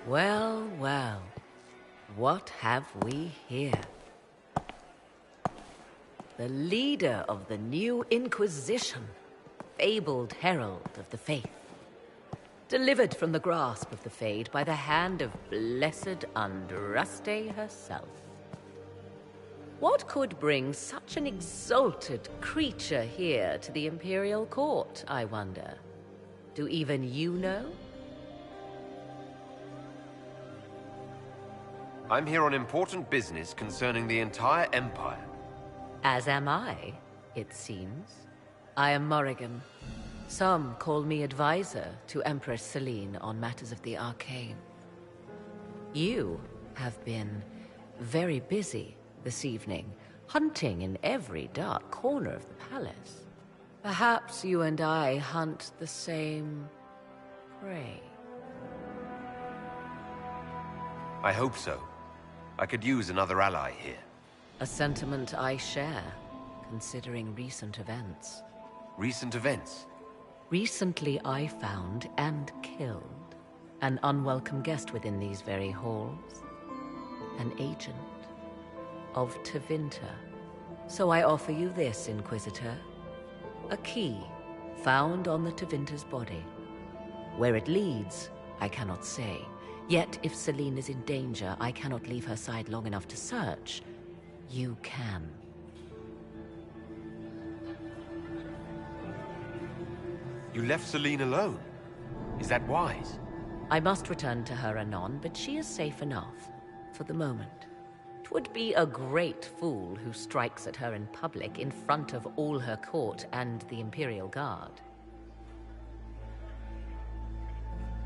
Well, well. What have we here? The leader of the new Inquisition, fabled herald of the faith. Delivered from the grasp of the Fade by the hand of blessed Andraste herself. What could bring such an exalted creature here to the Imperial Court, I wonder? Do even you know? I'm here on important business concerning the entire Empire. As am I, it seems. I am Morrigan. Some call me advisor to Empress Celine on matters of the arcane. You have been very busy this evening, hunting in every dark corner of the palace. Perhaps you and I hunt the same prey. I hope so. I could use another ally here. A sentiment I share, considering recent events. Recent events? Recently I found and killed an unwelcome guest within these very halls. An agent of Tevinter. So I offer you this, Inquisitor. A key found on the Tevinter's body. Where it leads, I cannot say. Yet if Celine is in danger, I cannot leave her side long enough to search. You can. You left Celine alone. Is that wise? I must return to her anon, but she is safe enough, for the moment. 'Twould be a great fool who strikes at her in public in front of all her court and the Imperial Guard.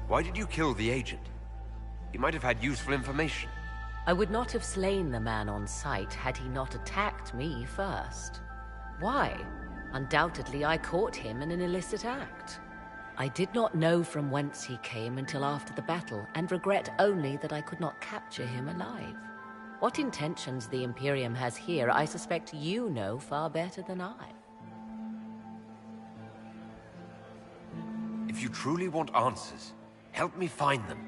Why did you kill the agent? He might have had useful information. I would not have slain the man on sight had he not attacked me first. Why? Undoubtedly I caught him in an illicit act. I did not know from whence he came until after the battle, and regret only that I could not capture him alive. What intentions the Imperium has here, I suspect you know far better than I. If you truly want answers, help me find them.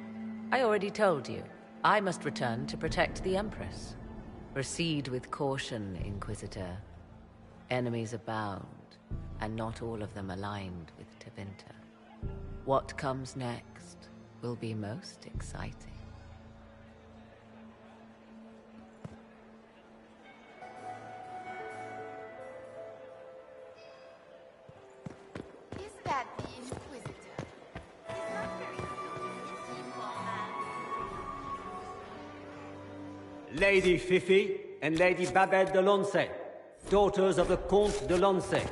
I already told you. I must return to protect the Empress. Proceed with caution, Inquisitor. Enemies abound, and not all of them aligned with Tevinter. What comes next will be most exciting. Is that the Inquisitor? He's not very good, is he, poor man? Lady Fifi and Lady Babette de Lancey, daughters of the Comte de Lancey.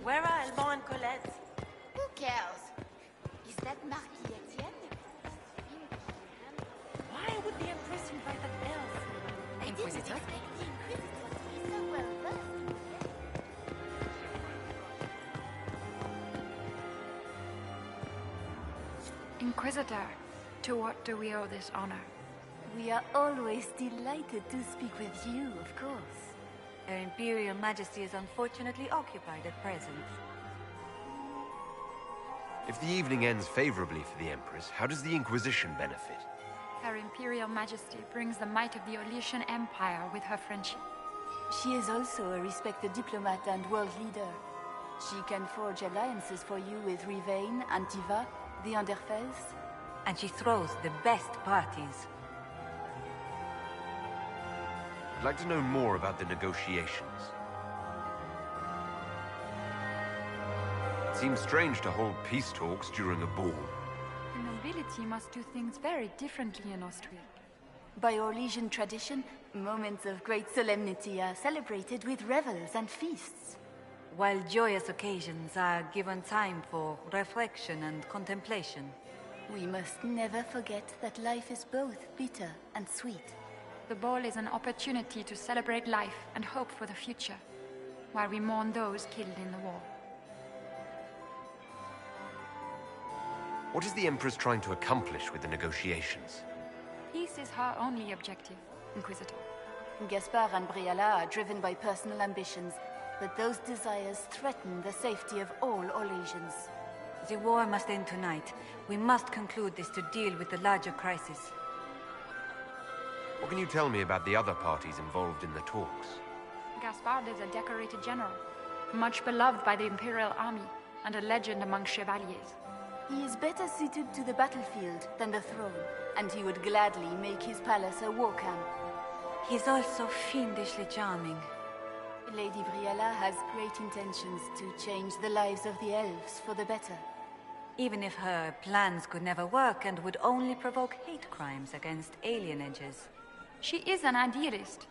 Where are Alban and Colette? Who cares? Is that Marquis Etienne? Why would the Empress invite that elf? I didn't expect the Inquisitor to be so well versed. Inquisitor, to what do we owe this honor? We are always delighted to speak with you, of course. Her Imperial Majesty is unfortunately occupied at present. If the evening ends favorably for the Empress, how does the Inquisition benefit? Her Imperial Majesty brings the might of the Orlesian Empire with her friendship. She is also a respected diplomat and world leader. She can forge alliances for you with Rivain, Antiva, the Underfels. And she throws the best parties. I'd like to know more about the negotiations. It seems strange to hold peace talks during a ball. The nobility must do things very differently in Austria. By Orlesian tradition, moments of great solemnity are celebrated with revels and feasts. While joyous occasions are given time for reflection and contemplation. We must never forget that life is both bitter and sweet. The ball is an opportunity to celebrate life and hope for the future, while we mourn those killed in the war. What is the Empress trying to accomplish with the negotiations? Peace is her only objective, Inquisitor. Gaspard and Briala are driven by personal ambitions, but those desires threaten the safety of all Orlesians. The war must end tonight. We must conclude this to deal with the larger crisis. What can you tell me about the other parties involved in the talks? Gaspard is a decorated general, much beloved by the Imperial Army, and a legend among chevaliers. He is better suited to the battlefield than the throne, and he would gladly make his palace a war camp. He's also fiendishly charming. Lady Briella has great intentions to change the lives of the elves for the better. Even if her plans could never work and would only provoke hate crimes against alienages. She is an idealist,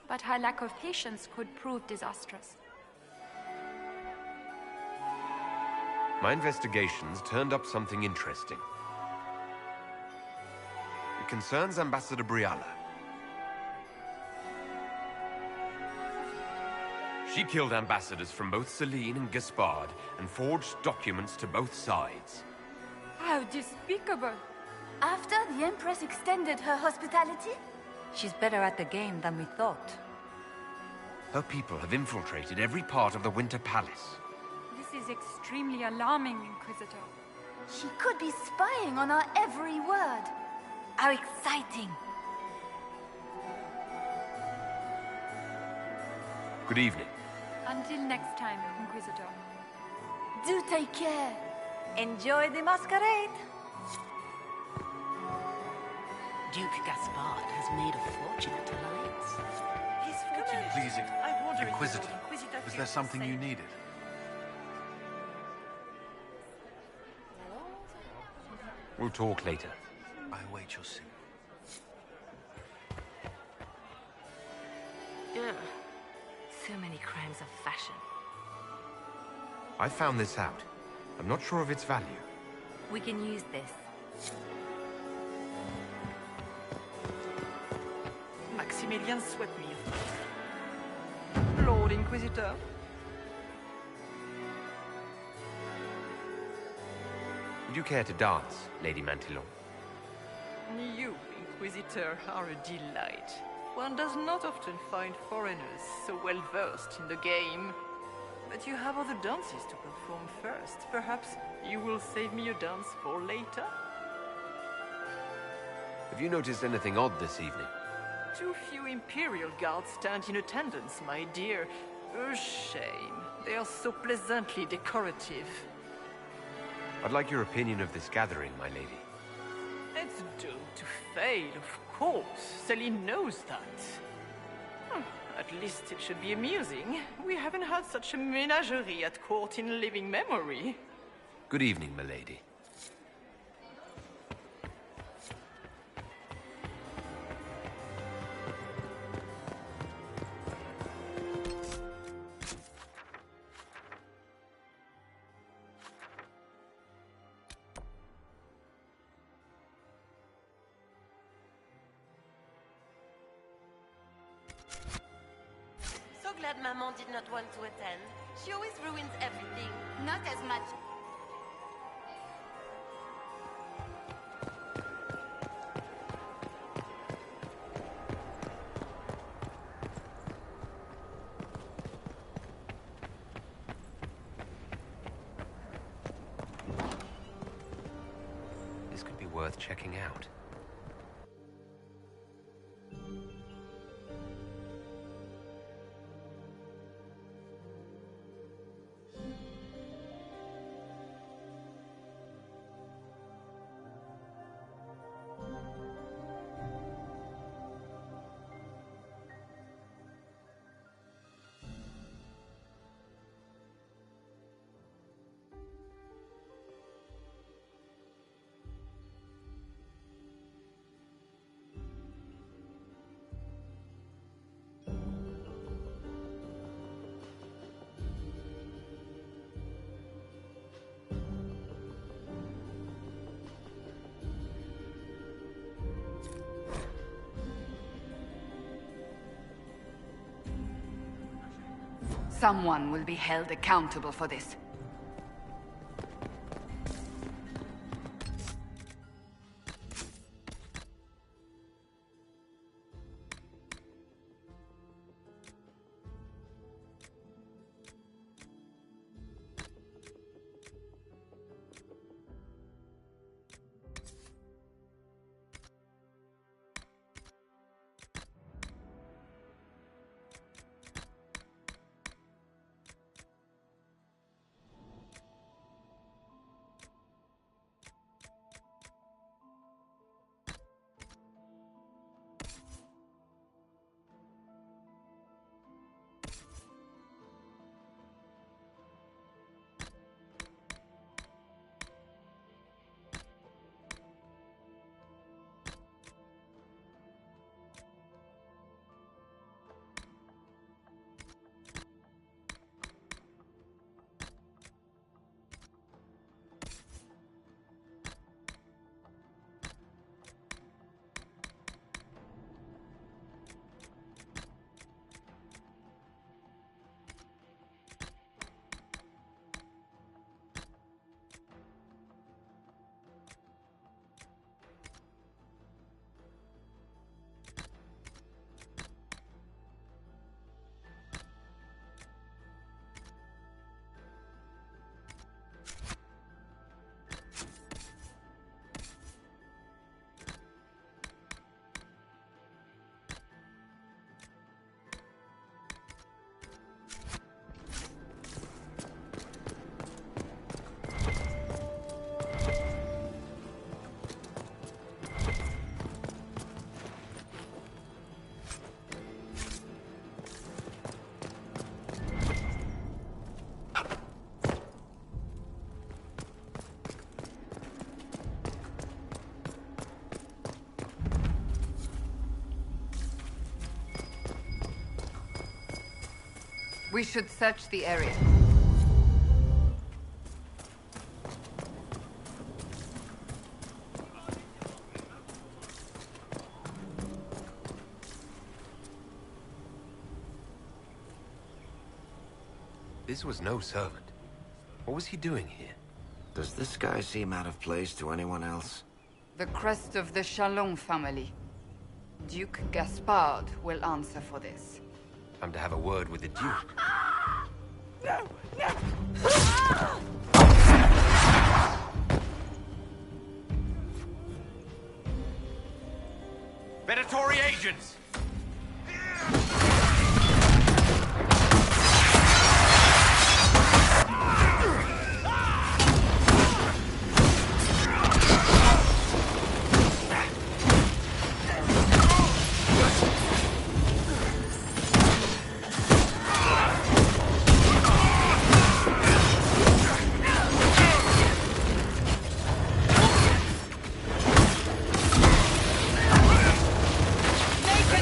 but her lack of patience could prove disastrous. My investigations turned up something interesting. It concerns Ambassador Briella. She killed ambassadors from both Celine and Gaspard and forged documents to both sides. How despicable! After the Empress extended her hospitality? She's better at the game than we thought. Her people have infiltrated every part of the Winter Palace. This is extremely alarming, Inquisitor. She could be spying on our every word. How exciting! Good evening. Until next time, Inquisitor. Do take care. Enjoy the masquerade! Duke Gaspard has made a fortune at Alliance. His fortune. Please, I wonder if Inquisitor, the Inquisitor was feels there the something you same. needed? We'll talk later. I await your signal. Ugh. So many crimes of fashion. I found this out. I'm not sure of its value. We can use this. Maximilian Sweatmeal. Lord Inquisitor. Would you care to dance, Lady Mantillon? You, Inquisitor, are a delight. One does not often find foreigners so well versed in the game. But you have other dances to perform first. Perhaps you will save me a dance for later? Have you noticed anything odd this evening? Too few Imperial guards stand in attendance, my dear. A shame. They are so pleasantly decorative. I'd like your opinion of this gathering, my lady. It's doomed to fail, of course. Celine knows that. At least it should be amusing. We haven't had such a menagerie at court in living memory. Good evening, my lady. So glad Maman did not want to attend. She always ruins everything. Not as much. This could be worth checking out. Someone will be held accountable for this. We should search the area. This was no servant. What was he doing here? Does this guy seem out of place to anyone else? The crest of the Chalon family. Duke Gaspard will answer for this. Time to have a word with the Duke. No! No! Predatory agents! Make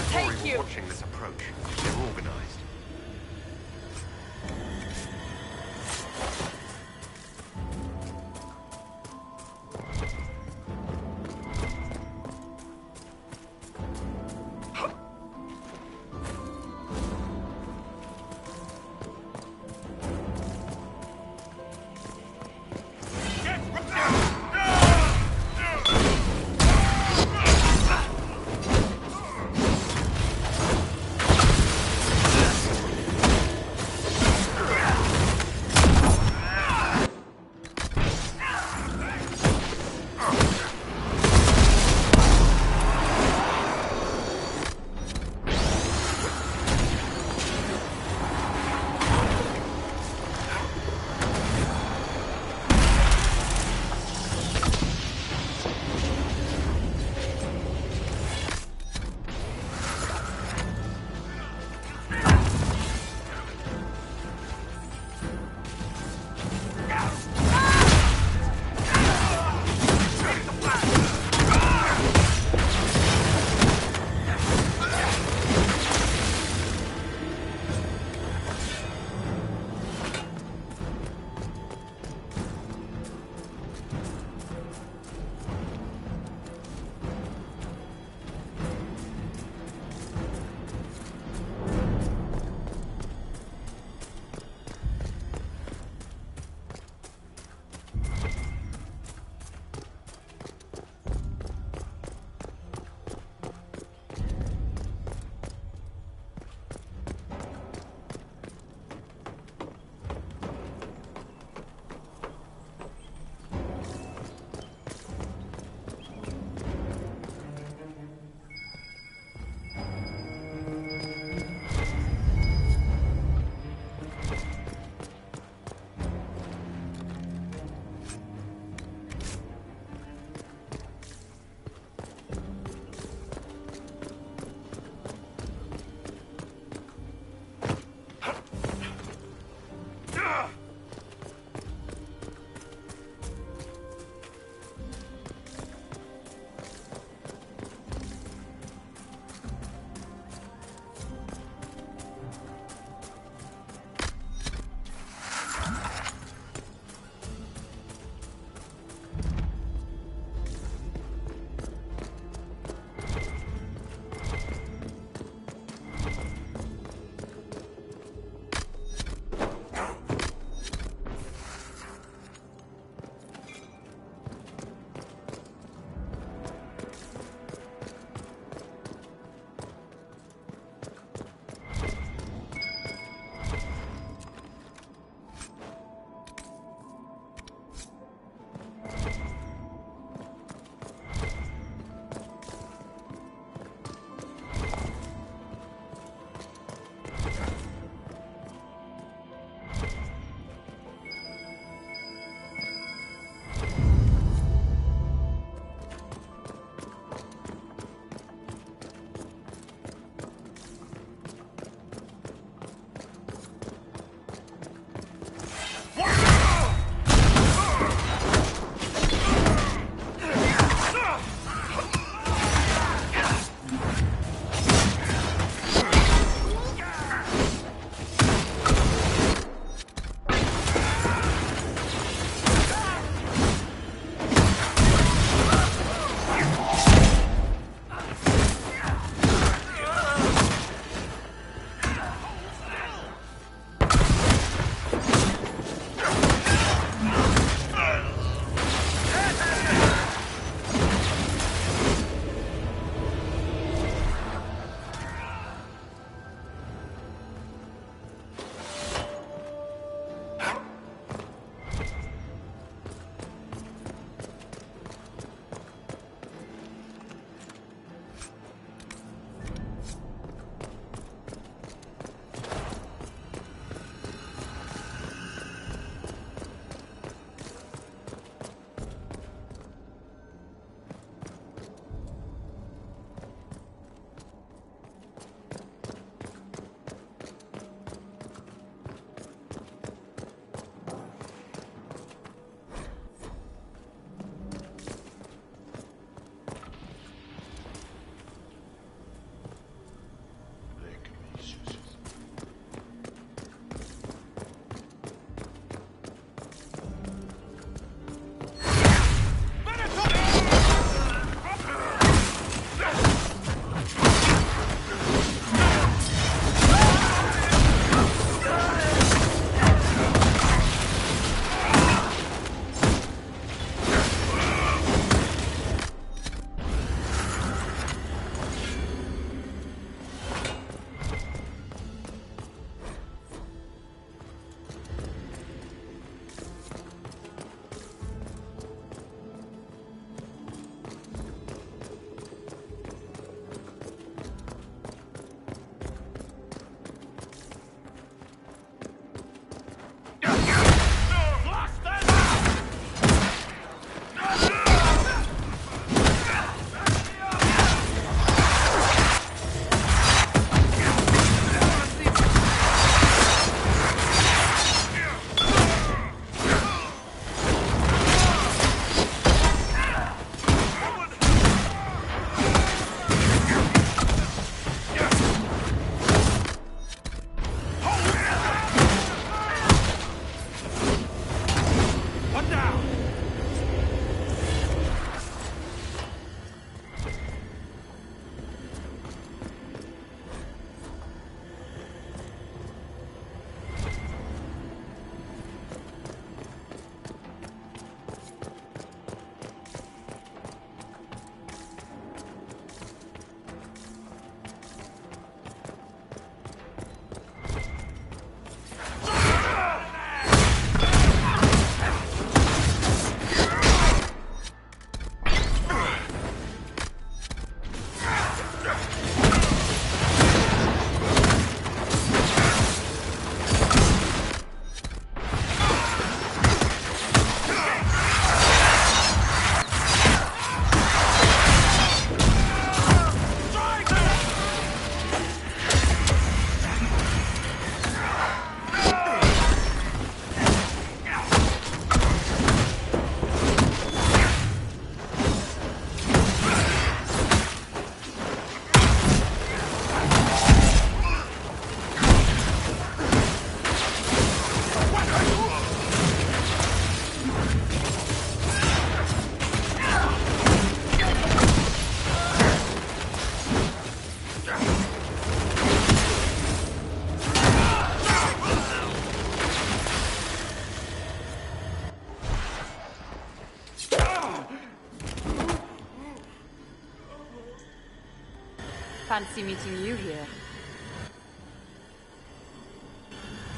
fancy meeting you here.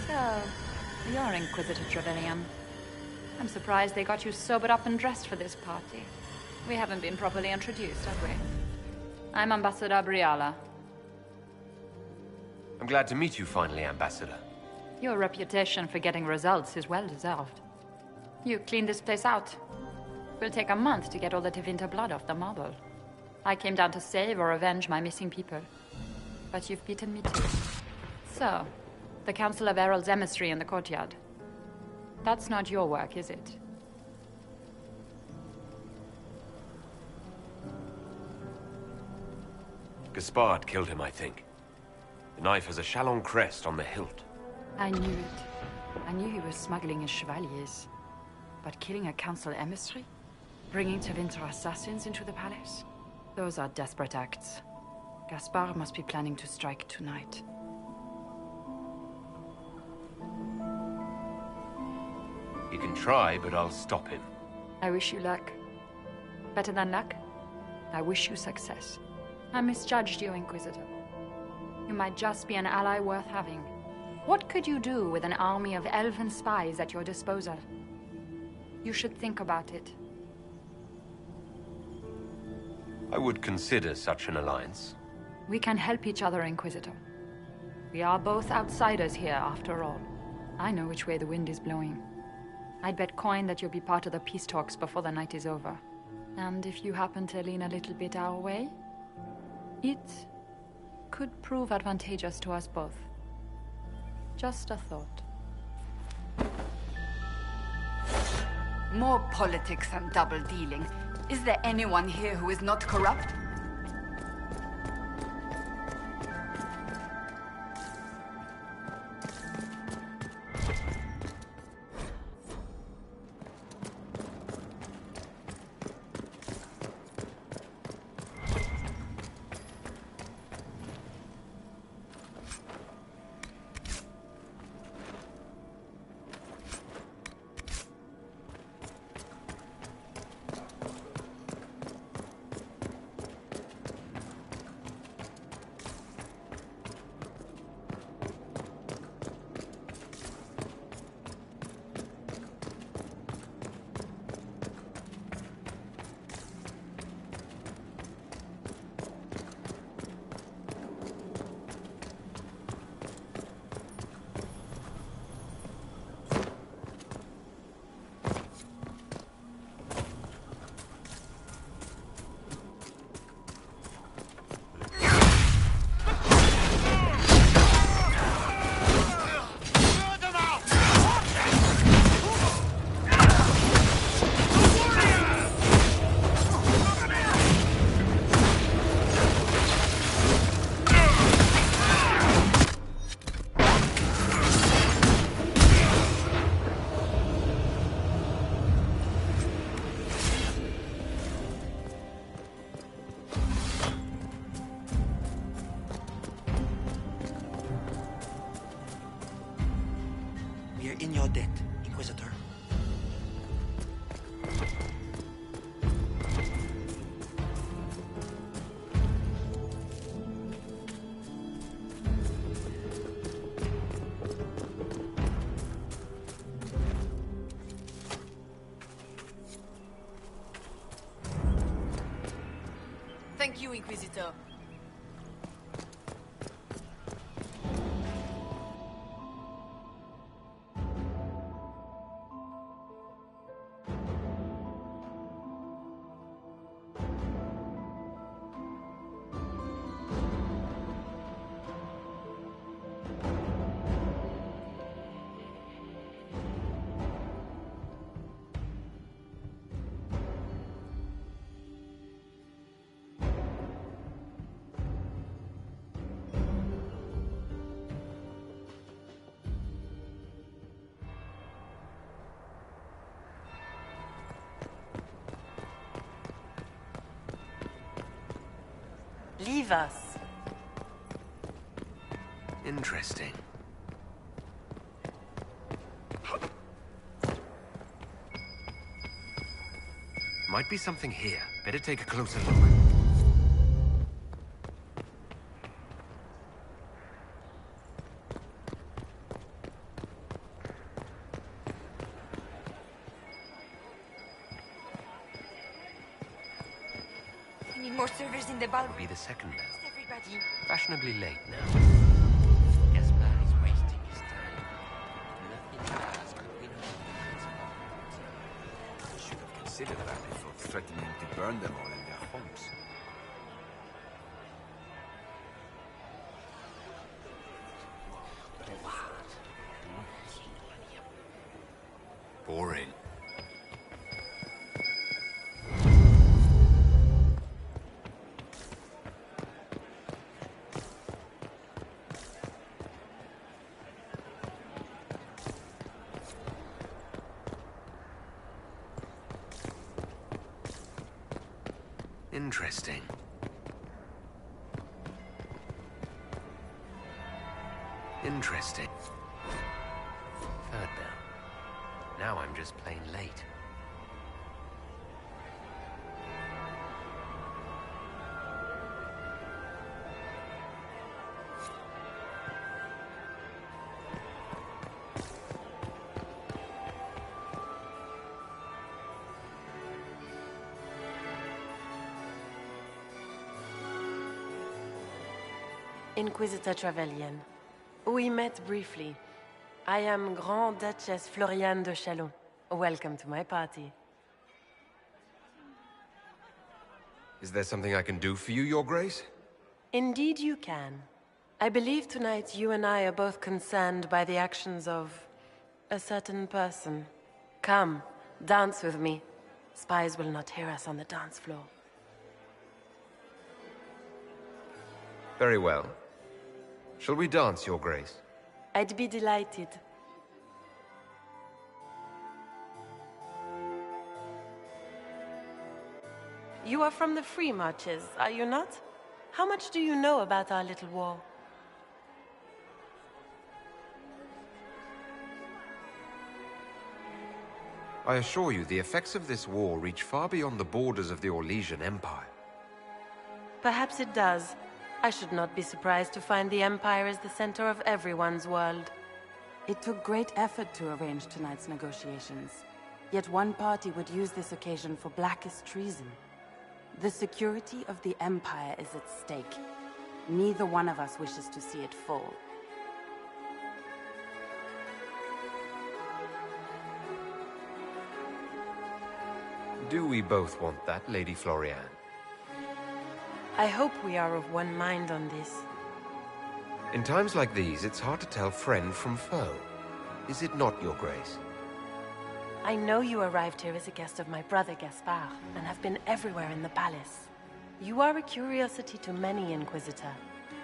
So, you're Inquisitor Trevelyan. I'm surprised they got you sobered up and dressed for this party. We haven't been properly introduced, have we? I'm Ambassador Briala. I'm glad to meet you finally, Ambassador. Your reputation for getting results is well deserved. You cleaned this place out. Will take a month to get all the Tevinter blood off the marble. I came down to save or avenge my missing people. But you've beaten me too. So, the Council of Herald's emissary in the courtyard. That's not your work, is it? Gaspard killed him, I think. The knife has a Chalon crest on the hilt. I knew it. I knew he was smuggling his chevaliers. But killing a council emissary? Bringing Tevinter assassins into the palace? Those are desperate acts. Gaspard must be planning to strike tonight. He can try, but I'll stop him. I wish you luck. Better than luck, I wish you success. I misjudged you, Inquisitor. You might just be an ally worth having. What could you do with an army of elven spies at your disposal? You should think about it. I would consider such an alliance. We can help each other, Inquisitor. We are both outsiders here, after all. I know which way the wind is blowing. I'd bet coin that you'll be part of the peace talks before the night is over. And if you happen to lean a little bit our way, it could prove advantageous to us both. Just a thought. More politics and double-dealing. Is there anyone here who is not corrupt? In your debt, Inquisitor. Thank you, Inquisitor. Leave us. Interesting. Might be something here. Better take a closer look. more servers in the ballroom. Be the second now. Everybody. Fashionably late now. Gaspard is wasting his time. I should have considered that before threatening to burn them all in their homes. Boring. Interesting. Interesting. Third bell. Now I'm just plain late. Inquisitor Trevelyan. We met briefly. I am Grand Duchess Floriane de Chalon. Welcome to my party. Is there something I can do for you, Your Grace? Indeed you can. I believe tonight you and I are both concerned by the actions of a certain person. Come, dance with me. Spies will not hear us on the dance floor. Very well. Shall we dance, Your Grace? I'd be delighted. You are from the Free Marches, are you not? How much do you know about our little war? I assure you, the effects of this war reach far beyond the borders of the Orlesian Empire. Perhaps it does. I should not be surprised to find the Empire is the center of everyone's world. It took great effort to arrange tonight's negotiations. Yet one party would use this occasion for blackest treason. The security of the Empire is at stake. Neither one of us wishes to see it fall. Do we both want that, Lady Floriane? I hope we are of one mind on this. In times like these, it's hard to tell friend from foe. Is it not, Your Grace? I know you arrived here as a guest of my brother Gaspard, and have been everywhere in the palace. You are a curiosity to many, Inquisitor,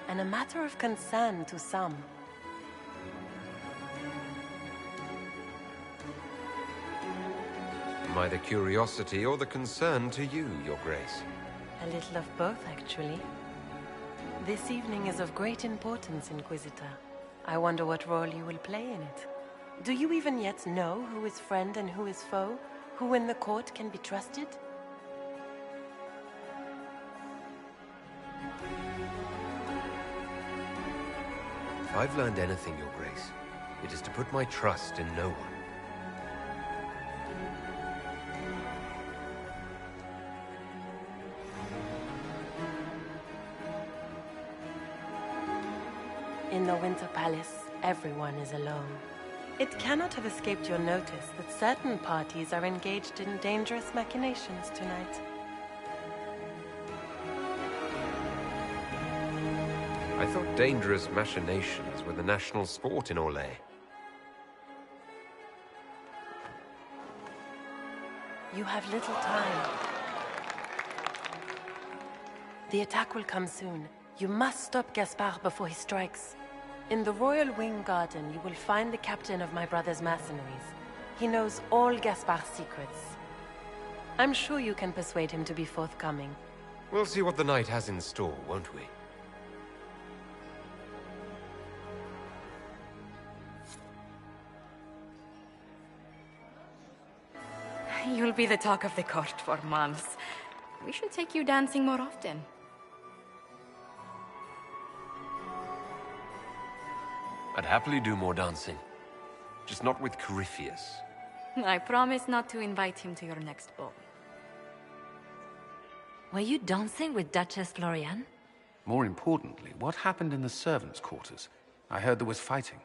and a matter of concern to some. Am I the curiosity or the concern to you, Your Grace? A little of both, actually. This evening is of great importance, Inquisitor. I wonder what role you will play in it. Do you even yet know who is friend and who is foe? Who in the court can be trusted? If I've learned anything, Your Grace, it is to put my trust in no one. In the Winter Palace, everyone is alone. It cannot have escaped your notice that certain parties are engaged in dangerous machinations tonight. I thought dangerous machinations were the national sport in Orlais. You have little time. The attack will come soon. You must stop Gaspard before he strikes. In the Royal Wing Garden, you will find the captain of my brother's mercenaries. He knows all Gaspard's secrets. I'm sure you can persuade him to be forthcoming. We'll see what the night has in store, won't we? You'll be the talk of the court for months. We should take you dancing more often. I'd happily do more dancing. Just not with Corypheus. I promise not to invite him to your next ball. Were you dancing with Duchess Florian? More importantly, what happened in the servants' quarters? I heard there was fighting.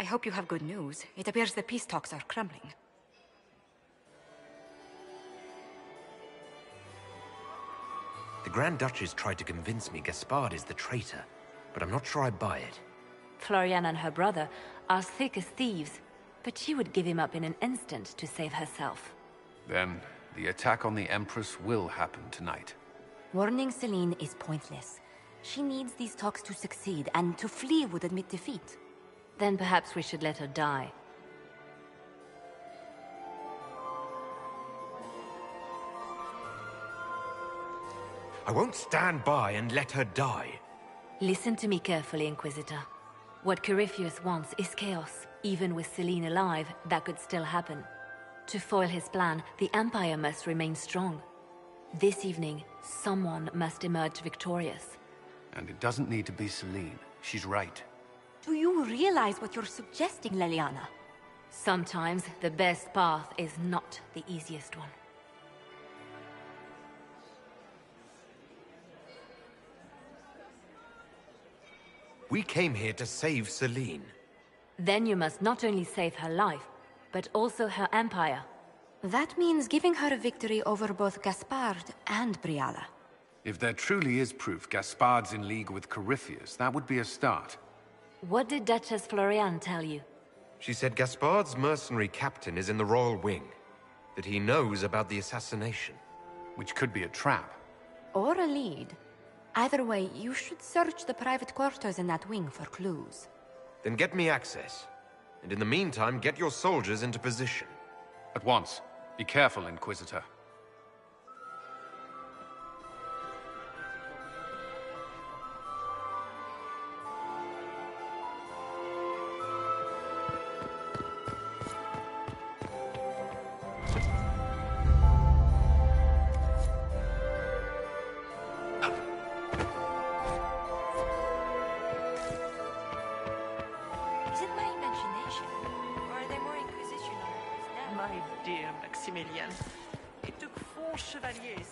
I hope you have good news. It appears the peace talks are crumbling. The Grand Duchess tried to convince me Gaspard is the traitor, but I'm not sure I buy it. Florian and her brother are thick as thieves, but she would give him up in an instant to save herself. Then, the attack on the Empress will happen tonight. Warning Celine is pointless. She needs these talks to succeed, and to flee would admit defeat. Then perhaps we should let her die. I won't stand by and let her die. Listen to me carefully, Inquisitor. What Corypheus wants is chaos. Even with Celine alive, that could still happen. To foil his plan, the Empire must remain strong. This evening, someone must emerge victorious. And it doesn't need to be Celine. She's right. Do you realize what you're suggesting, Leliana? Sometimes the best path is not the easiest one. We came here to save Celine. Then you must not only save her life, but also her empire. That means giving her a victory over both Gaspard and Briala. If there truly is proof Gaspard's in league with Corypheus, that would be a start. What did Duchess Florian tell you? She said Gaspard's mercenary captain is in the Royal Wing, that he knows about the assassination. Which could be a trap. Or a lead. Either way, you should search the private quarters in that wing for clues. Then get me access. And in the meantime, get your soldiers into position. At once. Be careful, Inquisitor.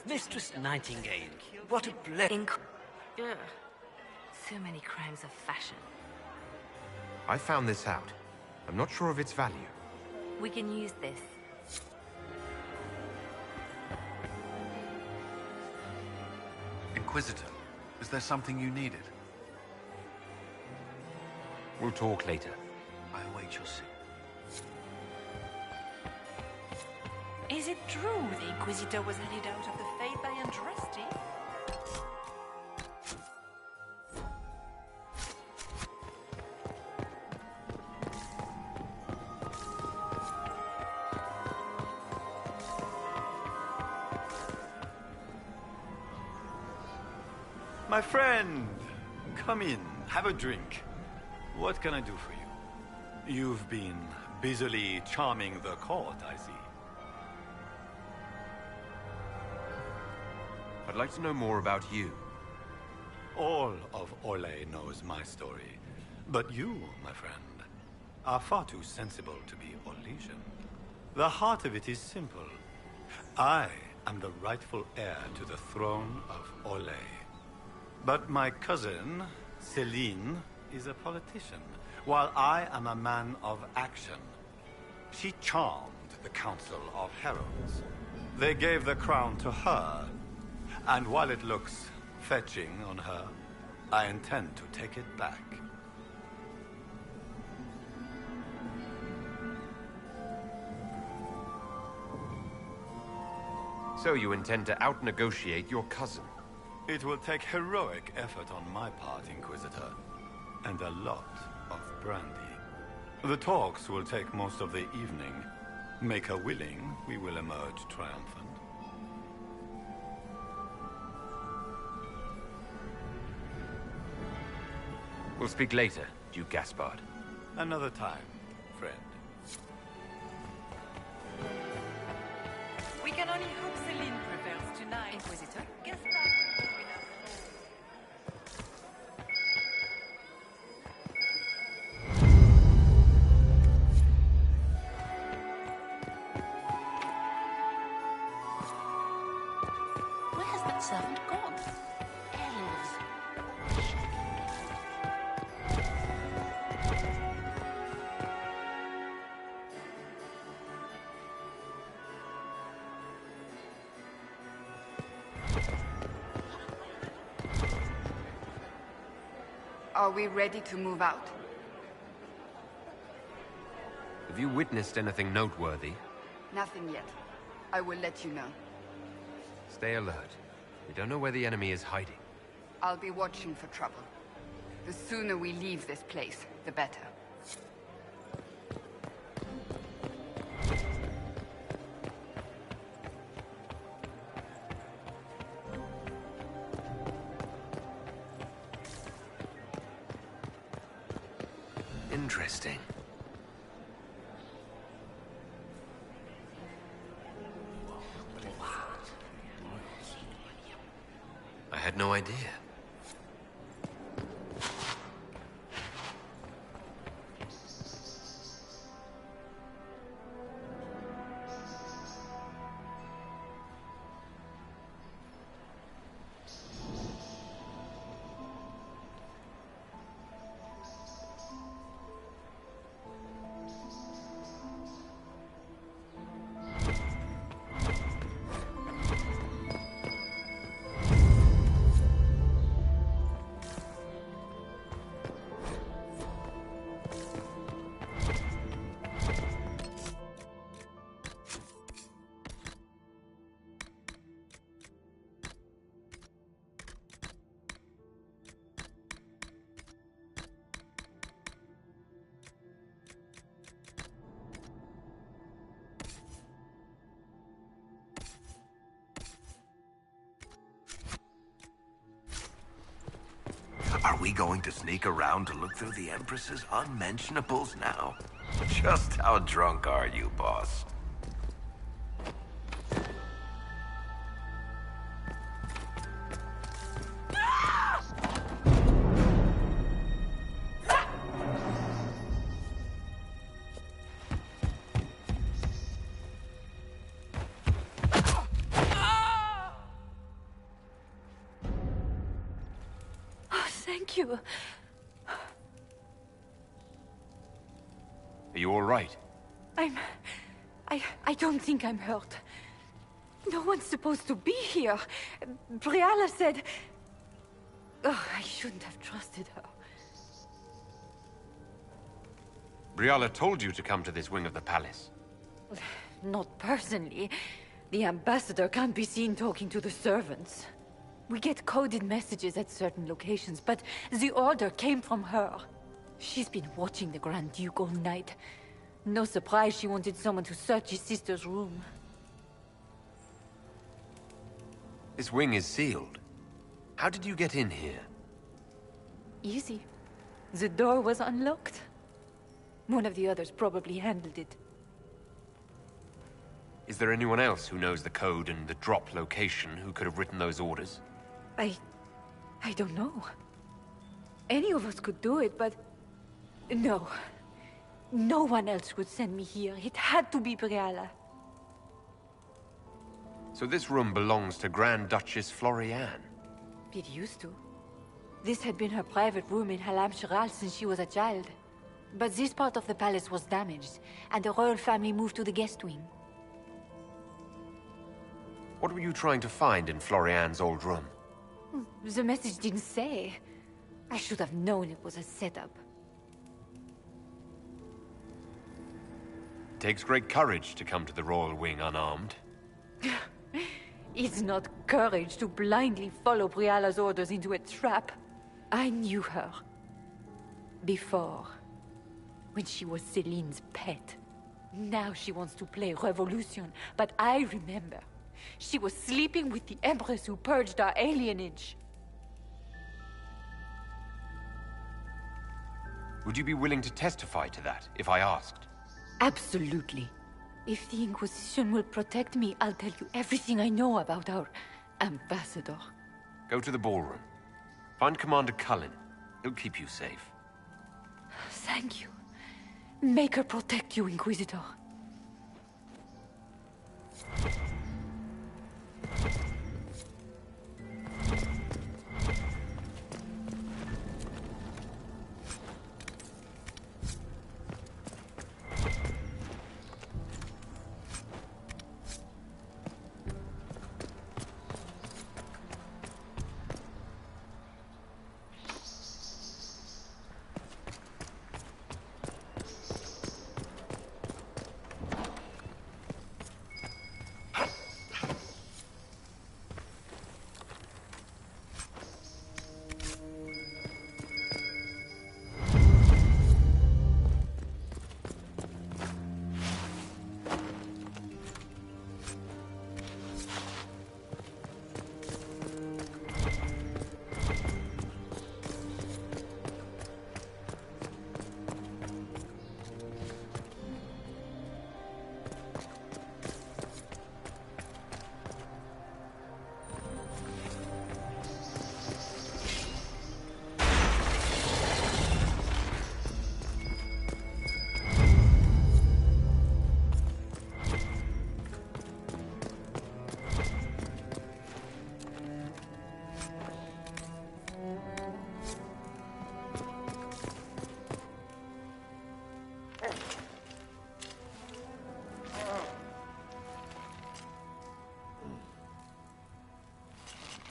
Mistress Nightingale, what a blessing. So many crimes of fashion. I found this out. I'm not sure of its value. We can use this. Inquisitor, is there something you needed? We'll talk later. I await your signal. Is it true the Inquisitor was lead out of the faith by Andraste? My friend, come in, have a drink. What can I do for you? You've been busily charming the court, I see. I'd like to know more about you. All of Orlais knows my story. But you, my friend, are far too sensible to be Orlesian. The heart of it is simple. I am the rightful heir to the throne of Orlais. But my cousin, Celine, is a politician, while I am a man of action. She charmed the Council of Heralds. They gave the crown to her, and while it looks fetching on her, I intend to take it back. So you intend to out-negotiate your cousin? It will take heroic effort on my part, Inquisitor, and a lot of brandy. The talks will take most of the evening. Make her willing, we will emerge triumphant. We'll speak later, Duke Gaspard. Another time, friend. We can only hope Celine prevails tonight. Inquisitor? Gaspard. Where's the gods haven't gone. Elves. Are we ready to move out? Have you witnessed anything noteworthy? Nothing yet. I will let you know. Stay alert. We don't know where the enemy is hiding. I'll be watching for trouble. The sooner we leave this place, the better. Interesting. I had no idea. Are we going to sneak around to look through the Empress's unmentionables now? Just how drunk are you, boss? Thank you. Are you all right? I don't think I'm hurt. No one's supposed to be here. Briala said... Oh, I shouldn't have trusted her. Briala told you to come to this wing of the palace. Not personally. The ambassador can't be seen talking to the servants. We get coded messages at certain locations, but the order came from her. She's been watching the Grand Duke all night. No surprise she wanted someone to search his sister's room. This wing is sealed. How did you get in here? Easy. The door was unlocked. One of the others probably handled it. Is there anyone else who knows the code and the drop location who could have written those orders? I don't know. Any of us could do it, but... No. No one else would send me here. It had to be Briala. So this room belongs to Grand Duchess Floriane? It used to. This had been her private room in Halam Shiral since she was a child. But this part of the palace was damaged, and the royal family moved to the guest wing. What were you trying to find in Floriane's old room? The message didn't say. I should have known it was a setup. It takes great courage to come to the royal wing unarmed. It's not courage to blindly follow Briala's orders into a trap. I knew her. Before. When she was Celine's pet. Now she wants to play revolution, but I remember. She was sleeping with the Empress who purged our alienage. Would you be willing to testify to that, if I asked? Absolutely. If the Inquisition will protect me, I'll tell you everything I know about our ambassador. Go to the ballroom. Find Commander Cullen. He'll keep you safe. Thank you. Make her protect you, Inquisitor.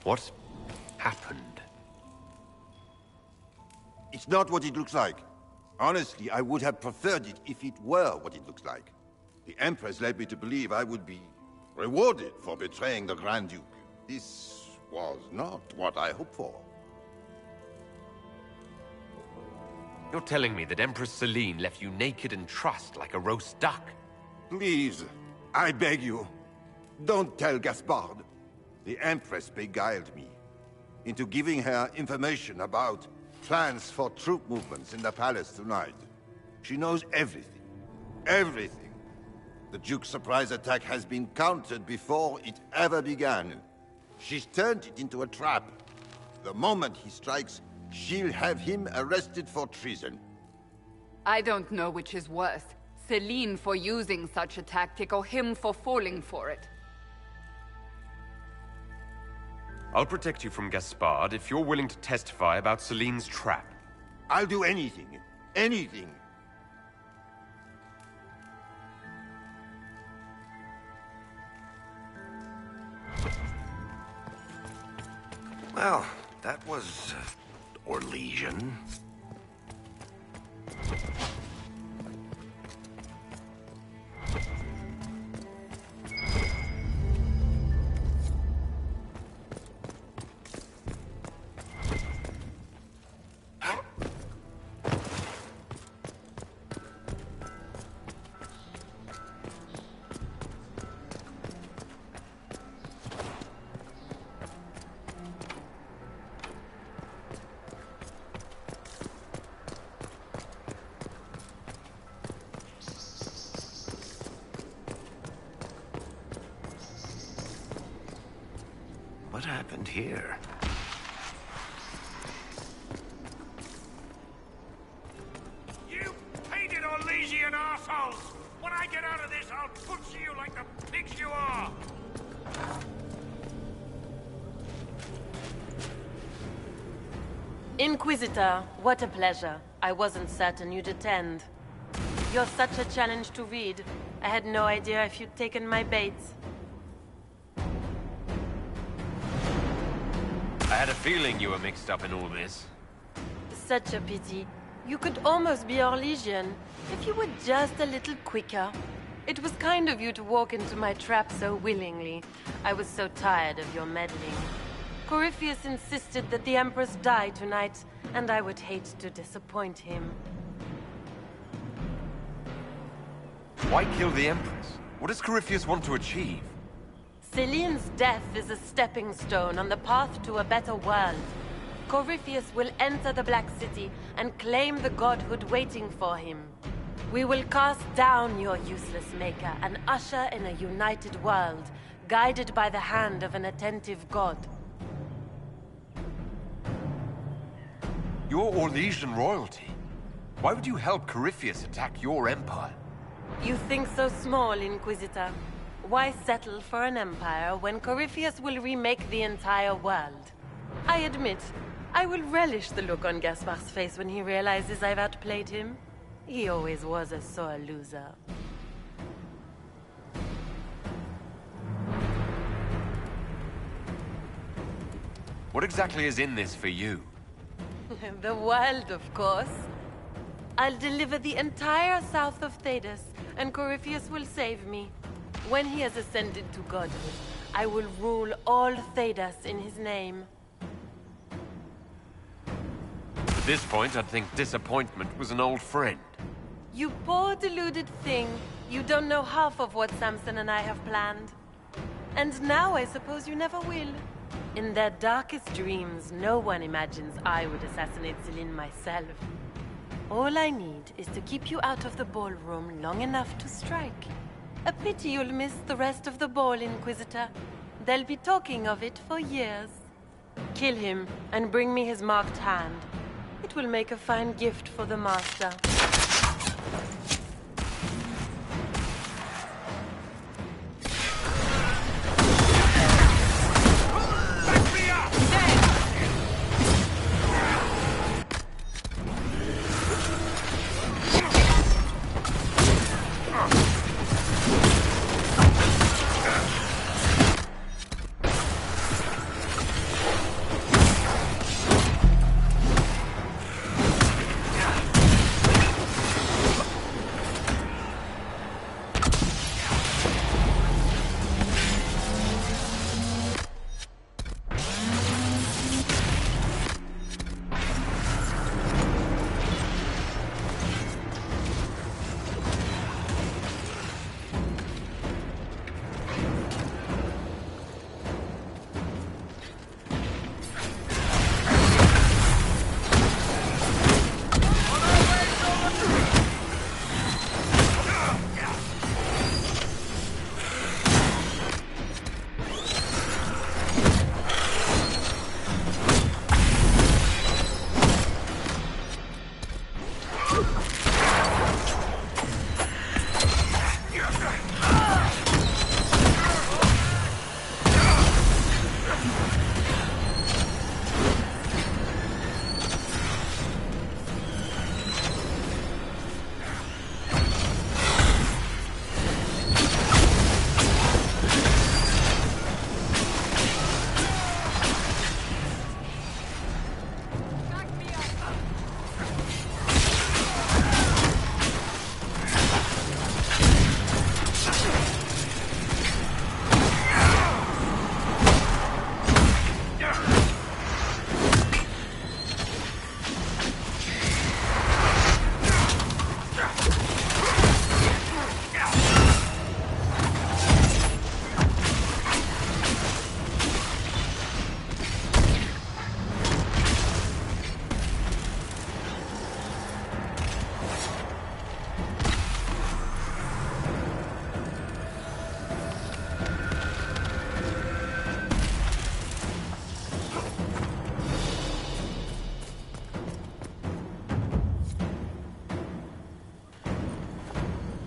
What happened? It's not what it looks like. Honestly, I would have preferred it if it were what it looks like. The Empress led me to believe I would be rewarded for betraying the Grand Duke. This was not what I hoped for. You're telling me that Empress Celine left you naked and trussed like a roast duck? Please, I beg you, don't tell Gaspard. The Empress beguiled me into giving her information about plans for troop movements in the palace tonight. She knows everything. Everything. The Duke's surprise attack has been countered before it ever began. She's turned it into a trap. The moment he strikes, she'll have him arrested for treason. I don't know which is worse. Celine for using such a tactic, or him for falling for it. I'll protect you from Gaspard if you're willing to testify about Celine's trap. I'll do anything. Anything. Well, that was... Orlesian. What happened here? You painted Orlesian assholes! When I get out of this, I'll butcher you like the pigs you are! Inquisitor, what a pleasure. I wasn't certain you'd attend. You're such a challenge to read. I had no idea if you'd taken my bait. I had a feeling you were mixed up in all this. Such a pity. You could almost be Orlesian, if you were just a little quicker. It was kind of you to walk into my trap so willingly. I was so tired of your meddling. Corypheus insisted that the Empress die tonight, and I would hate to disappoint him. Why kill the Empress? What does Corypheus want to achieve? Celine's death is a stepping stone on the path to a better world. Corypheus will enter the Black City and claim the godhood waiting for him. We will cast down your useless maker and usher in a united world, guided by the hand of an attentive god. You're Orlesian royalty. Why would you help Corypheus attack your empire? You think so small, Inquisitor. Why settle for an empire when Corypheus will remake the entire world? I admit, I will relish the look on Gaspard's face when he realizes I've outplayed him. He always was a sore loser. What exactly is in this for you? The world, of course. I'll deliver the entire south of Thedas, and Corypheus will save me. When he has ascended to godhood, I will rule all Thedas in his name. At this point, I'd think disappointment was an old friend. You poor deluded thing. You don't know half of what Samson and I have planned. And now I suppose you never will. In their darkest dreams, no one imagines I would assassinate Celine myself. All I need is to keep you out of the ballroom long enough to strike. A pity you'll miss the rest of the ball, Inquisitor. They'll be talking of it for years. Kill him and bring me his marked hand. It will make a fine gift for the Master.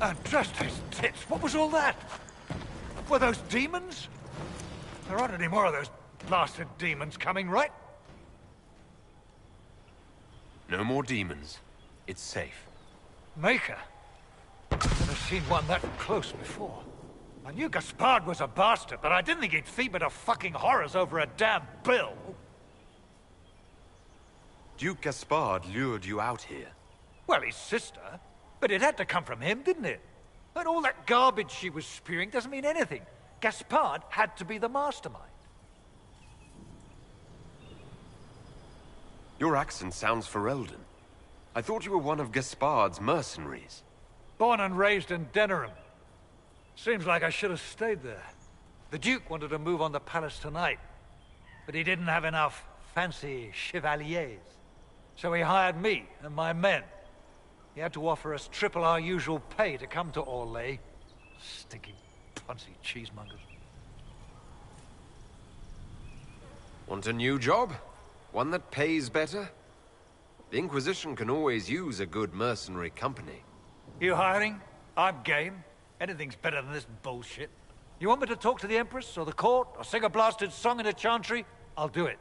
And just his tits, what was all that? Were those demons? There aren't any more of those blasted demons coming, right? No more demons. It's safe. Maker? I've never seen one that close before. I knew Gaspard was a bastard, but I didn't think he'd feed me to fucking horrors over a damn bill. Duke Gaspard lured you out here. Well, his sister. But it had to come from him, didn't it? And all that garbage she was spewing doesn't mean anything. Gaspard had to be the mastermind. Your accent sounds Ferelden. I thought you were one of Gaspard's mercenaries. Born and raised in Denerim. Seems like I should have stayed there. The Duke wanted to move on the palace tonight, but he didn't have enough fancy chevaliers. So he hired me and my men. He had to offer us triple our usual pay to come to Orlais. Stinky, punsy cheesemongers. Want a new job? One that pays better? The Inquisition can always use a good mercenary company. You hiring? I'm game. Anything's better than this bullshit. You want me to talk to the Empress, or the court, or sing a blasted song in a chantry? I'll do it.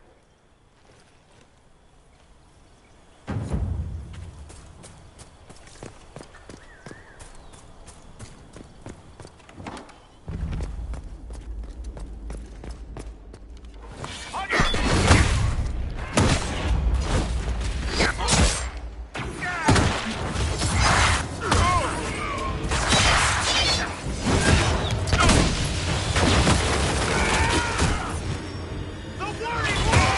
The Worry War!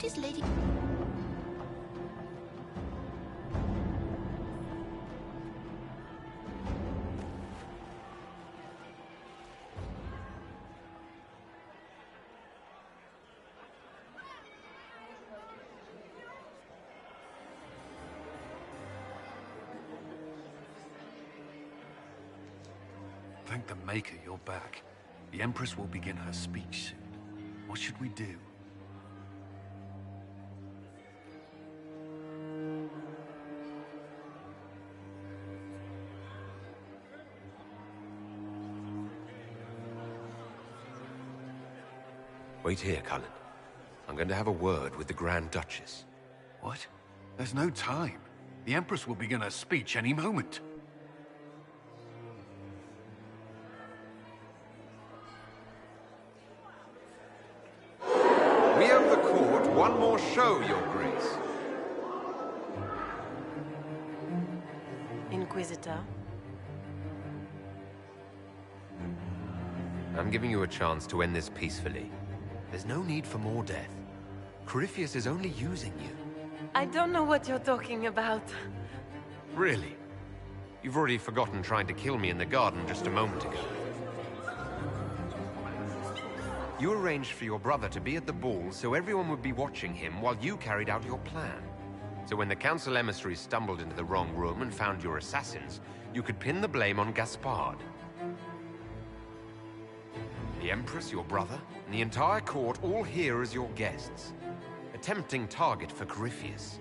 What is Lady... Thank the Maker you're back. The Empress will begin her speech soon. What should we do? Wait here, Cullen. I'm going to have a word with the Grand Duchess. What? There's no time. The Empress will begin her speech any moment. We owe the court one more show, Your Grace. Inquisitor. I'm giving you a chance to end this peacefully. There's no need for more death. Corypheus is only using you. I don't know what you're talking about. Really? You've already forgotten trying to kill me in the garden just a moment ago. You arranged for your brother to be at the ball so everyone would be watching him while you carried out your plan. So when the council emissaries stumbled into the wrong room and found your assassins, you could pin the blame on Gaspard. The Empress, your brother, and the entire court all here as your guests. A tempting target for Corypheus.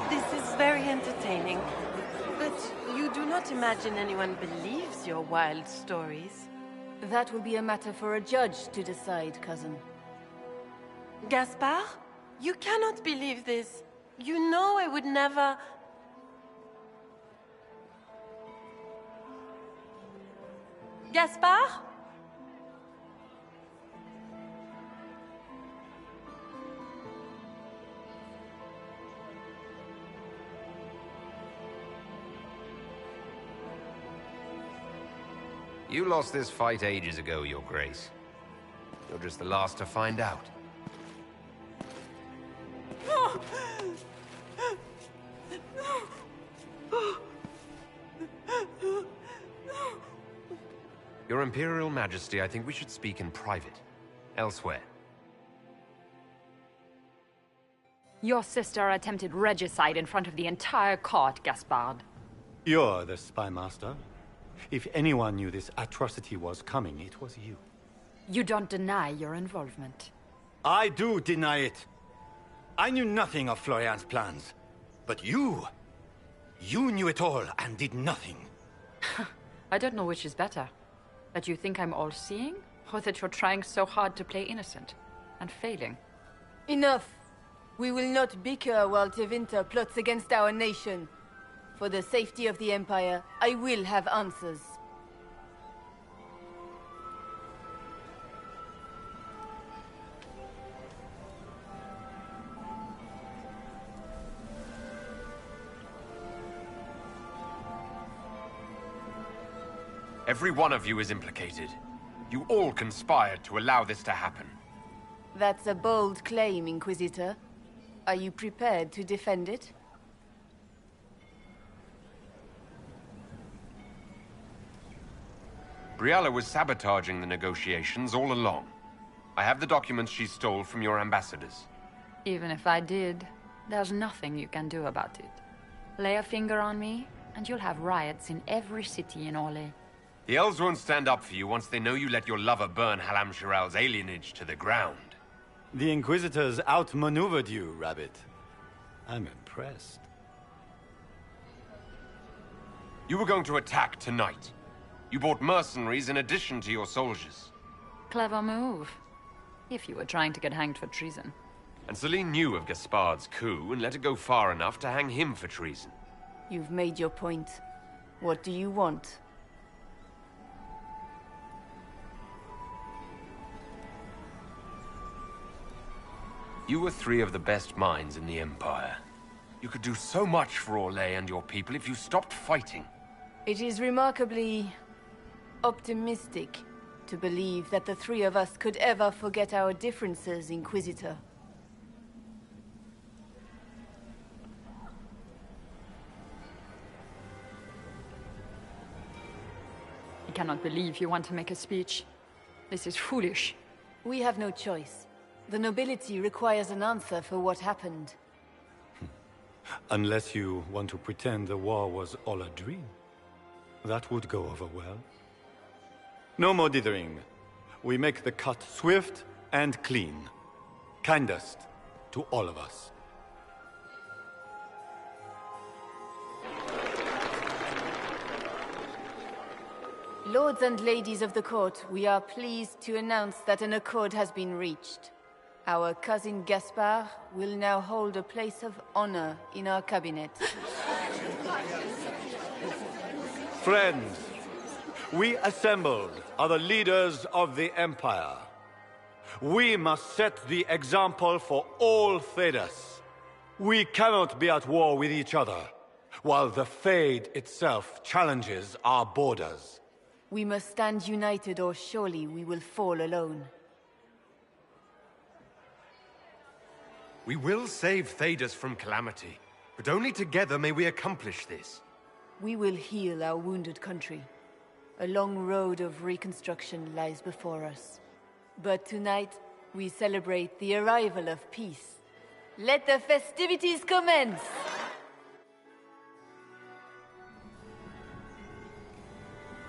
This is very entertaining. But you do not imagine anyone believes your wild stories? That will be a matter for a judge to decide, cousin. Gaspard? You cannot believe this. You know I would never... Gaspard? You lost this fight ages ago, Your Grace. You're just the last to find out. Your Imperial Majesty, I think we should speak in private. Elsewhere. Your sister attempted regicide in front of the entire court, Gaspard. You're the spy master. If anyone knew this atrocity was coming, it was you. You don't deny your involvement. I do deny it. I knew nothing of Florian's plans. But you knew it all and did nothing. I don't know which is better. That you think I'm all-seeing, or that you're trying so hard to play innocent, and failing. Enough. We will not bicker while Tevinter plots against our nation. For the safety of the Empire, I will have answers. Every one of you is implicated. You all conspired to allow this to happen. That's a bold claim, Inquisitor. Are you prepared to defend it? Briella was sabotaging the negotiations all along. I have the documents she stole from your ambassadors. Even if I did, there's nothing you can do about it. Lay a finger on me, and you'll have riots in every city in Orlais. The elves won't stand up for you once they know you let your lover burn Halam Shiral's alienage to the ground. The Inquisitors outmaneuvered you, Rabbit. I'm impressed. You were going to attack tonight. You brought mercenaries in addition to your soldiers. Clever move. If you were trying to get hanged for treason. And Celine knew of Gaspard's coup and let it go far enough to hang him for treason. You've made your point. What do you want? You were three of the best minds in the Empire. You could do so much for Orlais and your people if you stopped fighting. It is remarkably optimistic to believe that the three of us could ever forget our differences, Inquisitor. cannot believe you want to make a speech. This is foolish. We have no choice. The nobility requires an answer for what happened. Unless you want to pretend the war was all a dream. That would go over well. No more dithering. We make the cut swift and clean. Kindest to all of us. Lords and ladies of the court, we are pleased to announce that an accord has been reached. Our cousin Gaspard will now hold a place of honor in our cabinet. Friends, we assembled are the leaders of the Empire. We must set the example for all Thedas. We cannot be at war with each other, while the Fade itself challenges our borders. We must stand united or surely we will fall alone. We will save Thedas from calamity, but only together may we accomplish this. We will heal our wounded country. A long road of reconstruction lies before us. But tonight, we celebrate the arrival of peace. Let the festivities commence!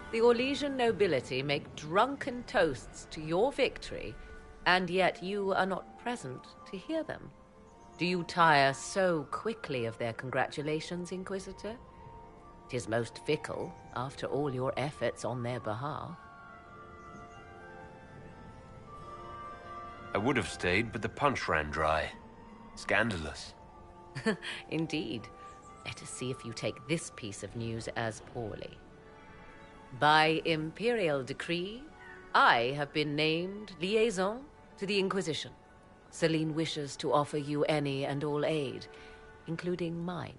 The Orlesian nobility make drunken toasts to your victory, and yet you are not present to hear them. Do you tire so quickly of their congratulations, Inquisitor? 'Tis most fickle, after all your efforts on their behalf. I would have stayed, but the punch ran dry. Scandalous. Indeed. Let us see if you take this piece of news as poorly. By imperial decree, I have been named liaison to the Inquisition. Celine wishes to offer you any and all aid, including mine.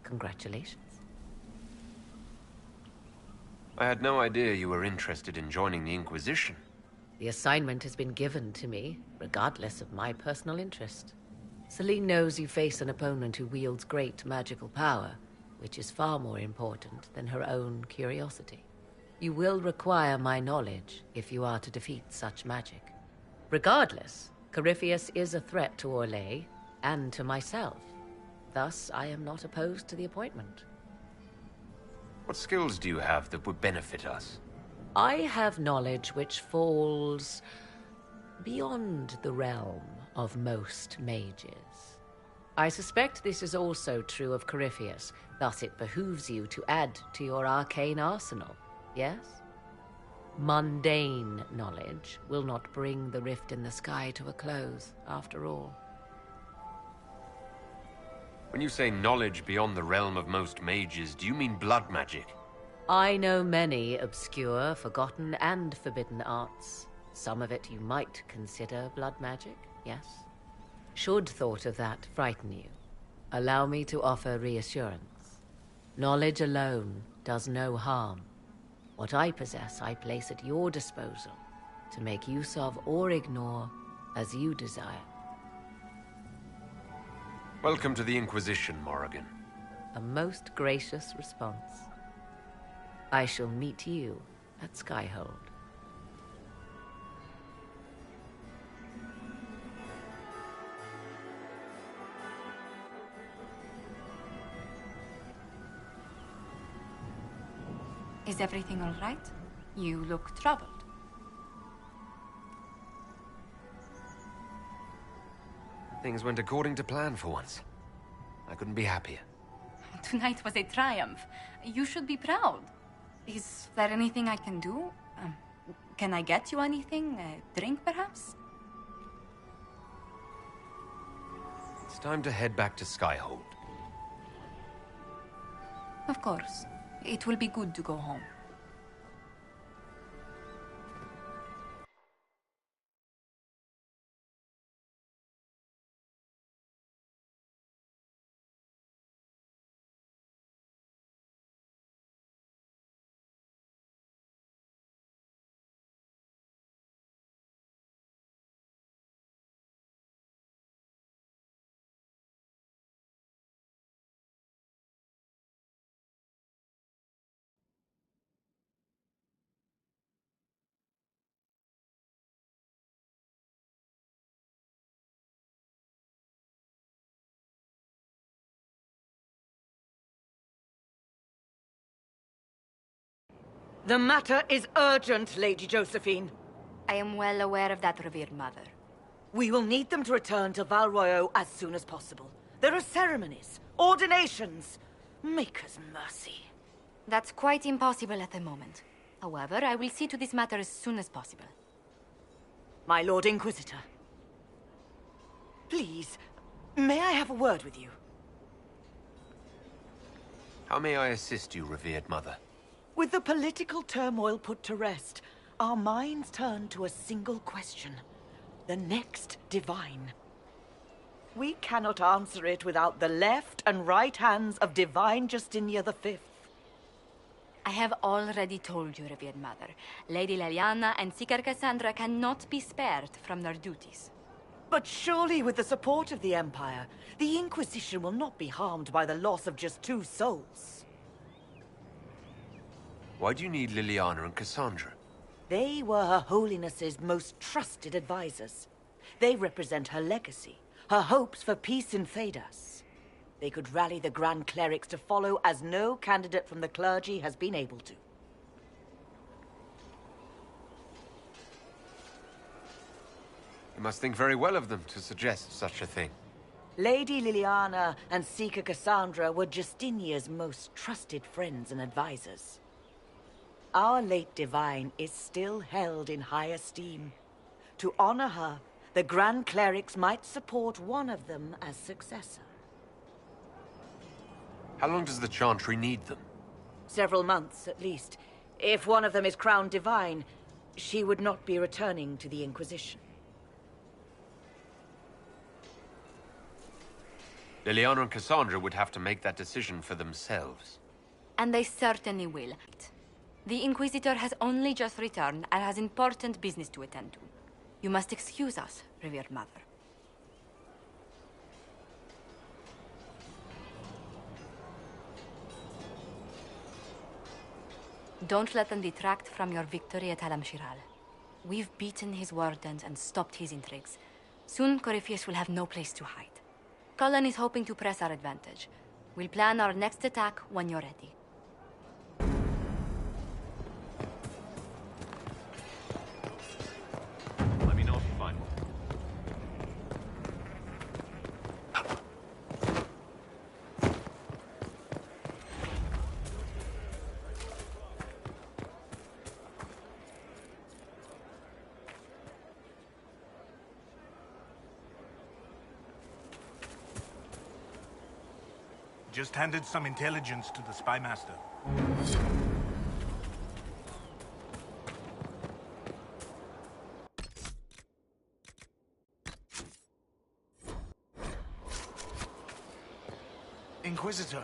Congratulations. I had no idea you were interested in joining the Inquisition. The assignment has been given to me, regardless of my personal interest. Celine knows you face an opponent who wields great magical power, which is far more important than her own curiosity. You will require my knowledge if you are to defeat such magic. Regardless, Corypheus is a threat to Orlais and to myself. Thus, I am not opposed to the appointment. What skills do you have that would benefit us? I have knowledge which falls beyond the realm of most mages. I suspect this is also true of Corypheus, thus it behooves you to add to your arcane arsenal, yes? Mundane knowledge will not bring the rift in the sky to a close, after all. When you say knowledge beyond the realm of most mages, do you mean blood magic? I know many obscure, forgotten, and forbidden arts. Some of it you might consider blood magic, yes? Should thought of that frighten you, allow me to offer reassurance. Knowledge alone does no harm. What I possess, I place at your disposal to make use of or ignore as you desire. Welcome to the Inquisition, Morrigan. A most gracious response. I shall meet you at Skyhold. Is everything all right? You look troubled. Things went according to plan for once. I couldn't be happier. Tonight was a triumph. You should be proud. Is there anything I can do? Can I get you anything? A drink, perhaps? It's time to head back to Skyhold. Of course. It will be good to go home. The matter is urgent, Lady Josephine. I am well aware of that, revered mother. We will need them to return to Val Royeaux as soon as possible. There are ceremonies, ordinations. Maker's mercy. That's quite impossible at the moment. However, I will see to this matter as soon as possible. My Lord Inquisitor. Please, may I have a word with you? How may I assist you, revered mother? With the political turmoil put to rest, our minds turn to a single question. The next divine. We cannot answer it without the left and right hands of Divine Justinia V. I have already told you, revered mother. Lady Leliana and Seeker Cassandra cannot be spared from their duties. But surely with the support of the Empire, the Inquisition will not be harmed by the loss of just 2 souls. Why do you need Liliana and Cassandra? They were Her Holiness's most trusted advisors. They represent her legacy, her hopes for peace in Thedas. They could rally the Grand Clerics to follow as no candidate from the clergy has been able to. You must think very well of them to suggest such a thing. Lady Liliana and Seeker Cassandra were Justinia's most trusted friends and advisors. Our late divine is still held in high esteem. To honor her, the Grand Clerics might support one of them as successor. How long does the Chantry need them? Several months, at least. If one of them is crowned divine, she would not be returning to the Inquisition. Liliana and Cassandra would have to make that decision for themselves. And they certainly will. The Inquisitor has only just returned and has important business to attend to. You must excuse us, revered mother. Don't let them detract from your victory at Alam Shiral. We've beaten his wardens and stopped his intrigues. Soon, Corypheus will have no place to hide. Cullen is hoping to press our advantage. We'll plan our next attack when you're ready. Let me know if you find one. Just handed some intelligence to the spy master. Inquisitor.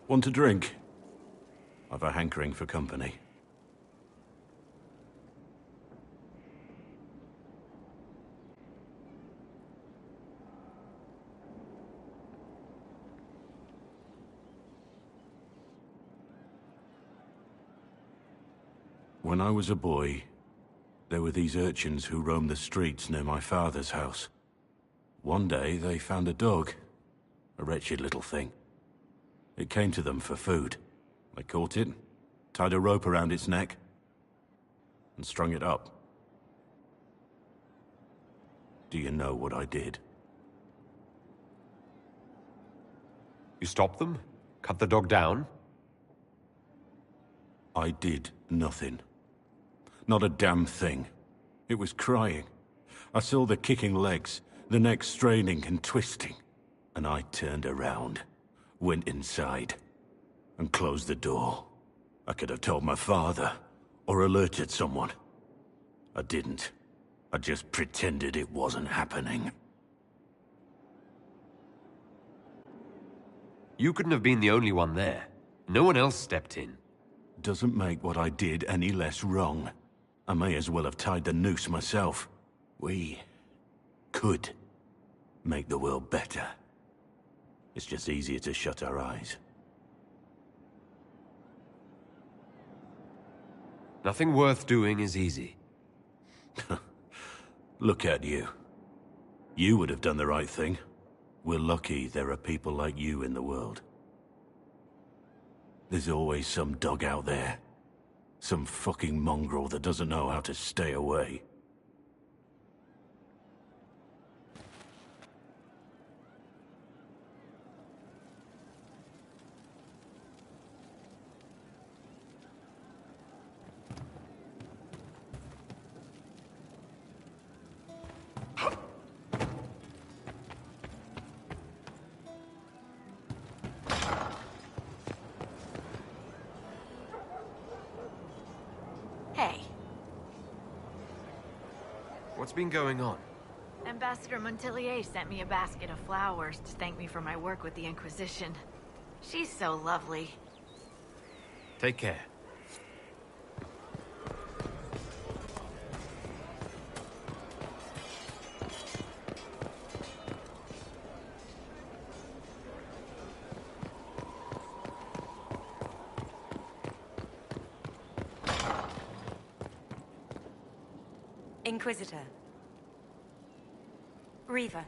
Want a drink? I've a hankering for company. When I was a boy, there were these urchins who roamed the streets near my father's house. One day, they found a dog. A wretched little thing. It came to them for food. They caught it, tied a rope around its neck, and strung it up. Do you know what I did? You stopped them? Cut the dog down? I did nothing. Not a damn thing. It was crying. I saw the kicking legs, the neck straining and twisting. And I turned around, went inside, and closed the door. I could have told my father, or alerted someone. I didn't. I just pretended it wasn't happening. You couldn't have been the only one there. No one else stepped in. Doesn't make what I did any less wrong. I may as well have tied the noose myself. We could make the world better. It's just easier to shut our eyes. Nothing worth doing is easy. Look at you. You would have done the right thing. We're lucky there are people like you in the world. There's always some dog out there. Some fucking mongrel that doesn't know how to stay away. Hey. What's been going on? Ambassador Montelier sent me a basket of flowers to thank me for my work with the Inquisition. She's so lovely. Take care. Inquisitor. Reaver.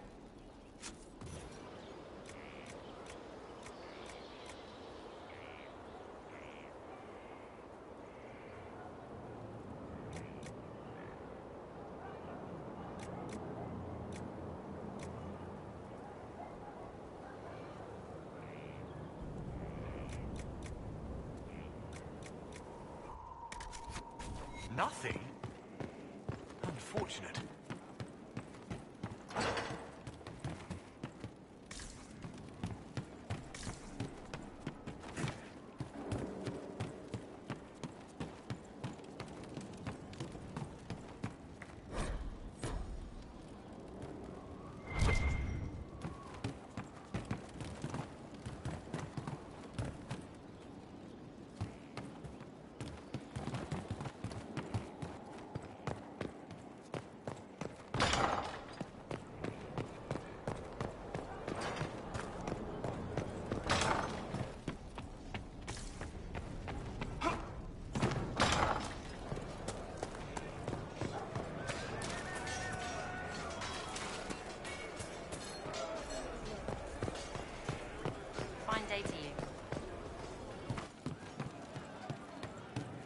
Nothing? Unfortunate.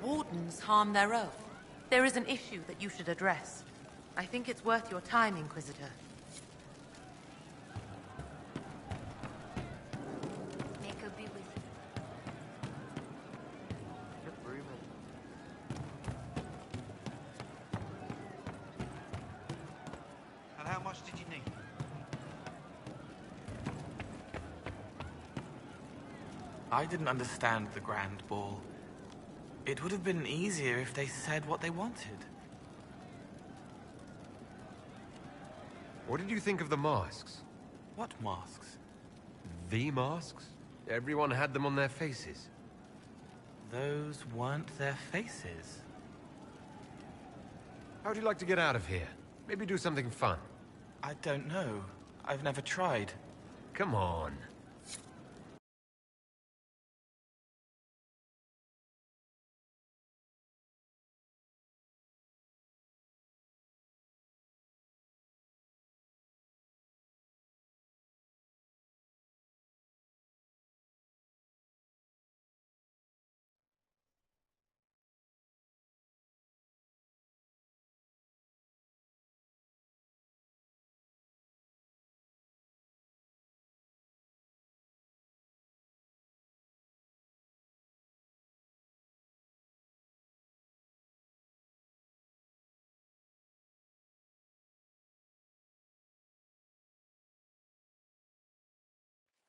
Wardens harm their own. There is an issue that you should address. I think it's worth your time, Inquisitor. May God be with you. And how much did you need? I didn't understand the Grand Ball. It would have been easier if they said what they wanted. What did you think of the masks? What masks? The masks? Everyone had them on their faces. Those weren't their faces. How'd you like to get out of here? Maybe do something fun. I don't know. I've never tried. Come on.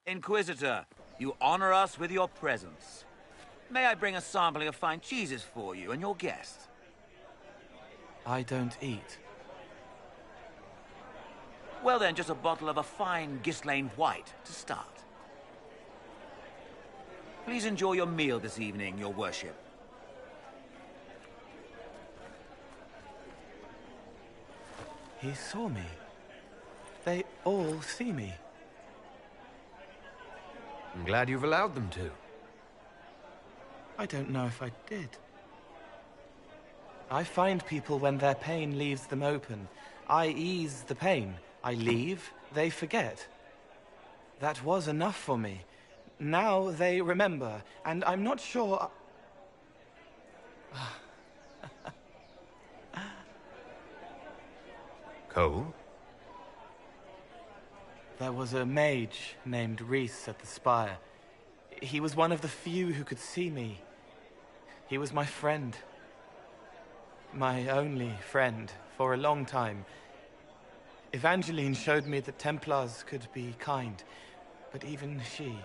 Inquisitor, you honor us with your presence. May I bring a sampling of fine cheeses for you and your guests? I don't eat. Well then, just a bottle of a fine Gislaine White to start. Please enjoy your meal this evening, your worship. He saw me. They all see me. I'm glad you've allowed them to. I don't know if I did. I find people when their pain leaves them open. I ease the pain. I leave, they forget. That was enough for me. Now they remember, and I'm not sure... Cole? There was a mage named Rhys at the spire. He was one of the few who could see me. He was my friend. My only friend for a long time. Evangeline showed me that Templars could be kind, but even she...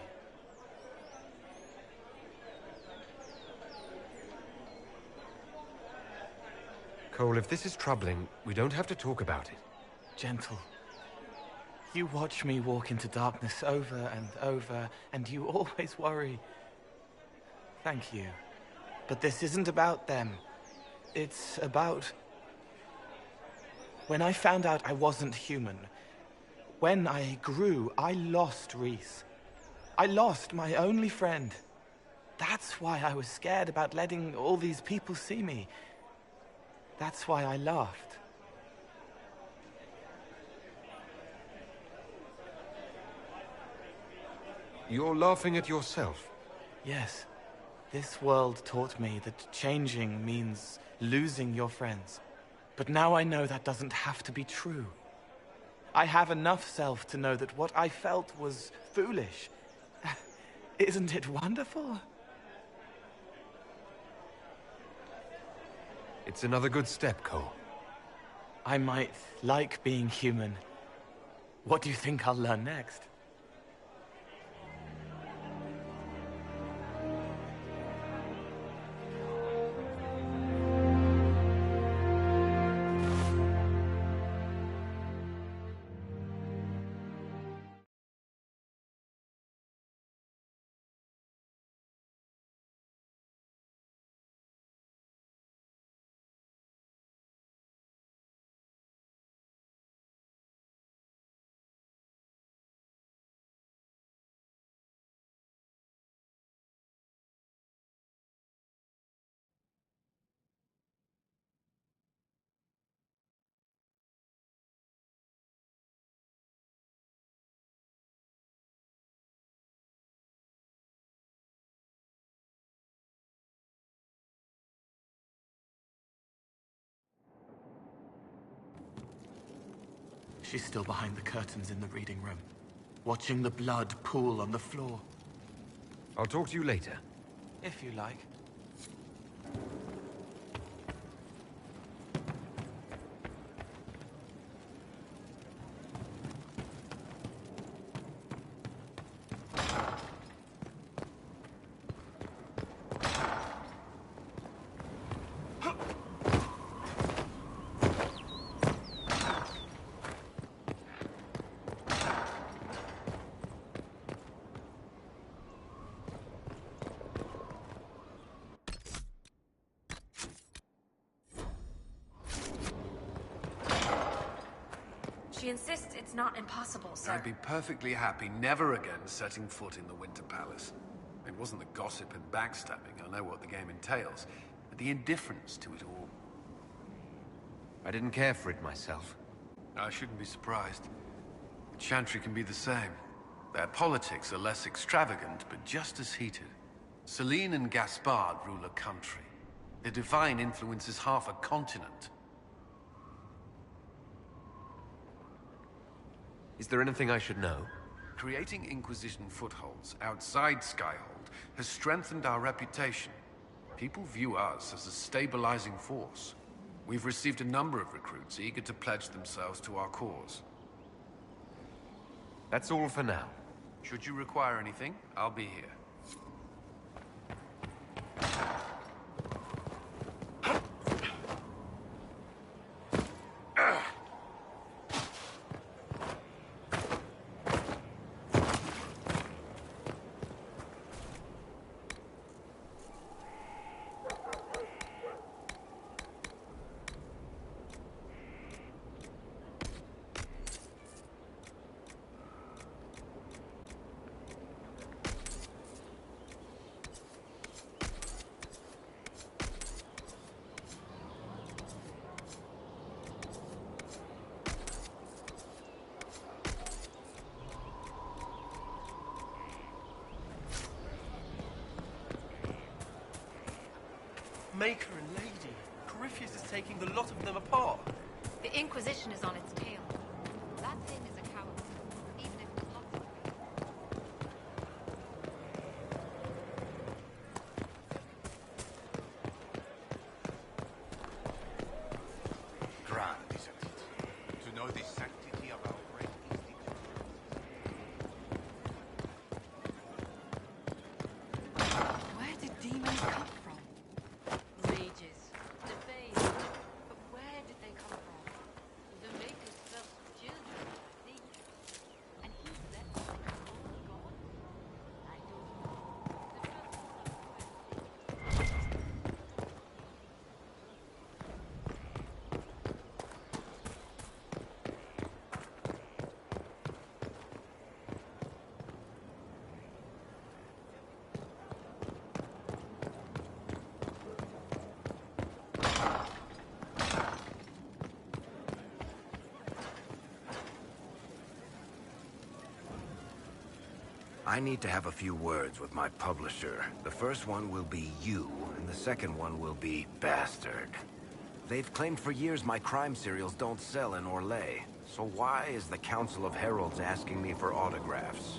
Cole, if this is troubling, we don't have to talk about it. Gentle. You watch me walk into darkness over and over, and you always worry. Thank you. But this isn't about them. It's about... When I found out I wasn't human, when I grew, I lost Rhys. I lost my only friend. That's why I was scared about letting all these people see me. That's why I laughed. You're laughing at yourself? Yes. This world taught me that changing means losing your friends. But now I know that doesn't have to be true. I have enough self to know that what I felt was foolish. Isn't it wonderful? It's another good step, Cole. I might like being human. What do you think I'll learn next? She's still behind the curtains in the reading room, watching the blood pool on the floor. I'll talk to you later. If you like. She insists it's not impossible, sir. I'd be perfectly happy never again setting foot in the Winter Palace. It wasn't the gossip and backstabbing, I know what the game entails, but the indifference to it all. I didn't care for it myself. I shouldn't be surprised. Chantry can be the same. Their politics are less extravagant, but just as heated. Celine and Gaspard rule a country. Their divine influences half a continent. Is there anything I should know? Creating Inquisition footholds outside Skyhold has strengthened our reputation. People view us as a stabilizing force. We've received a number of recruits eager to pledge themselves to our cause. That's all for now. Should you require anything, I'll be here. Maker and Lady. Corypheus is taking the lot of them apart. The Inquisition is on its tail. That thing is a coward, even if it's lots of Grand, isn't it? To know the sanctity of our great institution. Where did demons come from? rages, defamed. But where did they come from? The Maker's first children, I think. And he said like a old god? I don't know. I need to have a few words with my publisher. The first one will be you, and the second one will be Bastard. They've claimed for years my crime serials don't sell in Orlais. So why is the Council of Heralds asking me for autographs?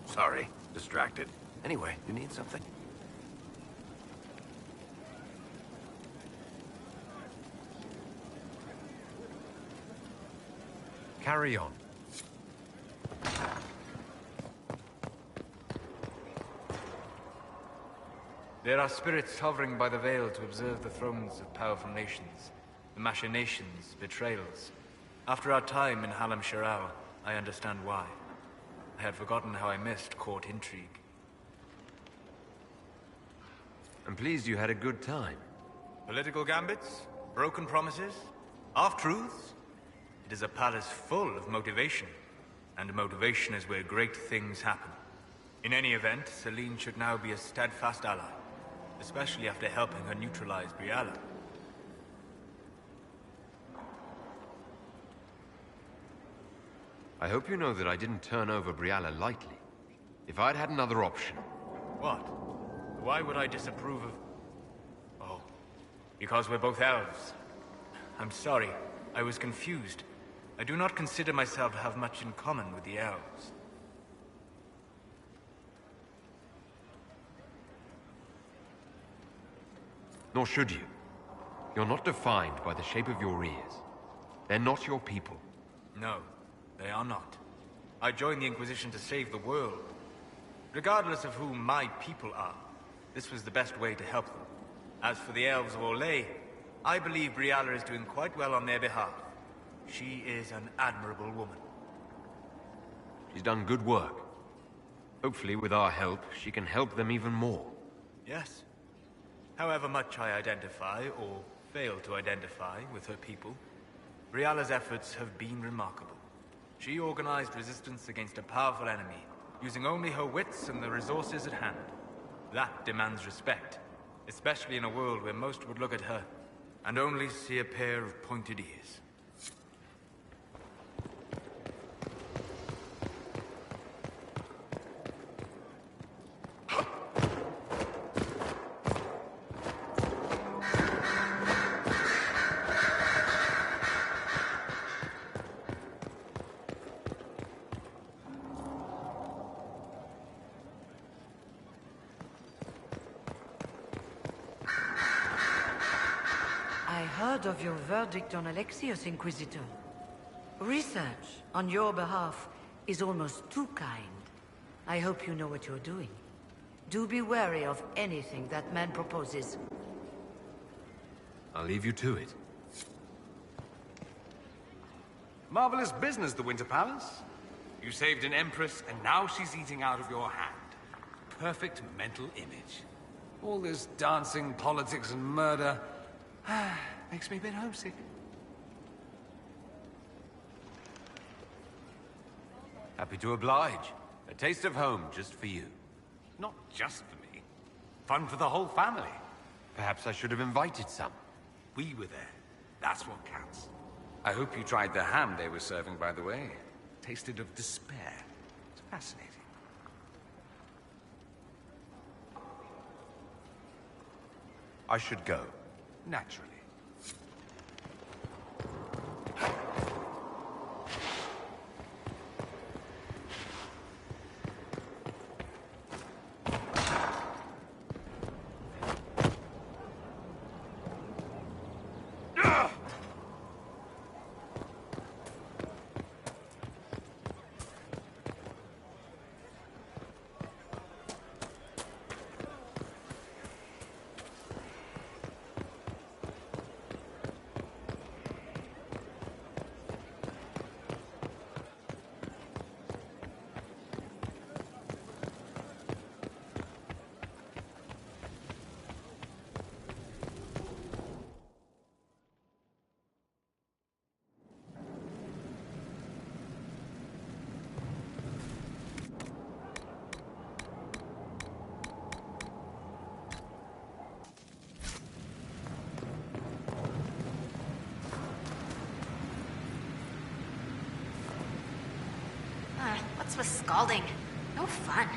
Sorry, distracted. Anyway, you need something? Carry on. There are spirits hovering by the veil to observe the thrones of powerful nations, the machinations, betrayals. After our time in Halam Shiral, I understand why. I had forgotten how I missed court intrigue. I'm pleased you had a good time. Political gambits, broken promises, half-truths. It is a palace full of motivation, and motivation is where great things happen. In any event, Celine should now be a steadfast ally, especially after helping her neutralize Briala. I hope you know that I didn't turn over Briala lightly. If I'd had another option... What? Why would I disapprove of... Oh, because we're both elves. I'm sorry, I was confused. I do not consider myself to have much in common with the elves. Nor should you. You're not defined by the shape of your ears. They're not your people. No, they are not. I joined the Inquisition to save the world. Regardless of who my people are, this was the best way to help them. As for the elves of Orlais, I believe Briala is doing quite well on their behalf. She is an admirable woman. She's done good work. Hopefully, with our help, she can help them even more. Yes. However much I identify, or fail to identify, with her people, Briala's efforts have been remarkable. She organized resistance against a powerful enemy, using only her wits and the resources at hand. That demands respect, especially in a world where most would look at her and only see a pair of pointed ears. I heard of your verdict on Alexius, Inquisitor. Research on your behalf is almost too kind. I hope you know what you're doing. Do be wary of anything that man proposes. I'll leave you to it. Marvelous business, the Winter Palace. You saved an empress, and now she's eating out of your hand. Perfect mental image. All this dancing, politics, and murder... makes me a bit homesick. Happy to oblige. A taste of home just for you. Not just for me. Fun for the whole family. Perhaps I should have invited some. We were there. That's what counts. I hope you tried the ham they were serving, by the way. Tasted of despair. It's fascinating. I should go. Naturally. What's with scalding? No fun.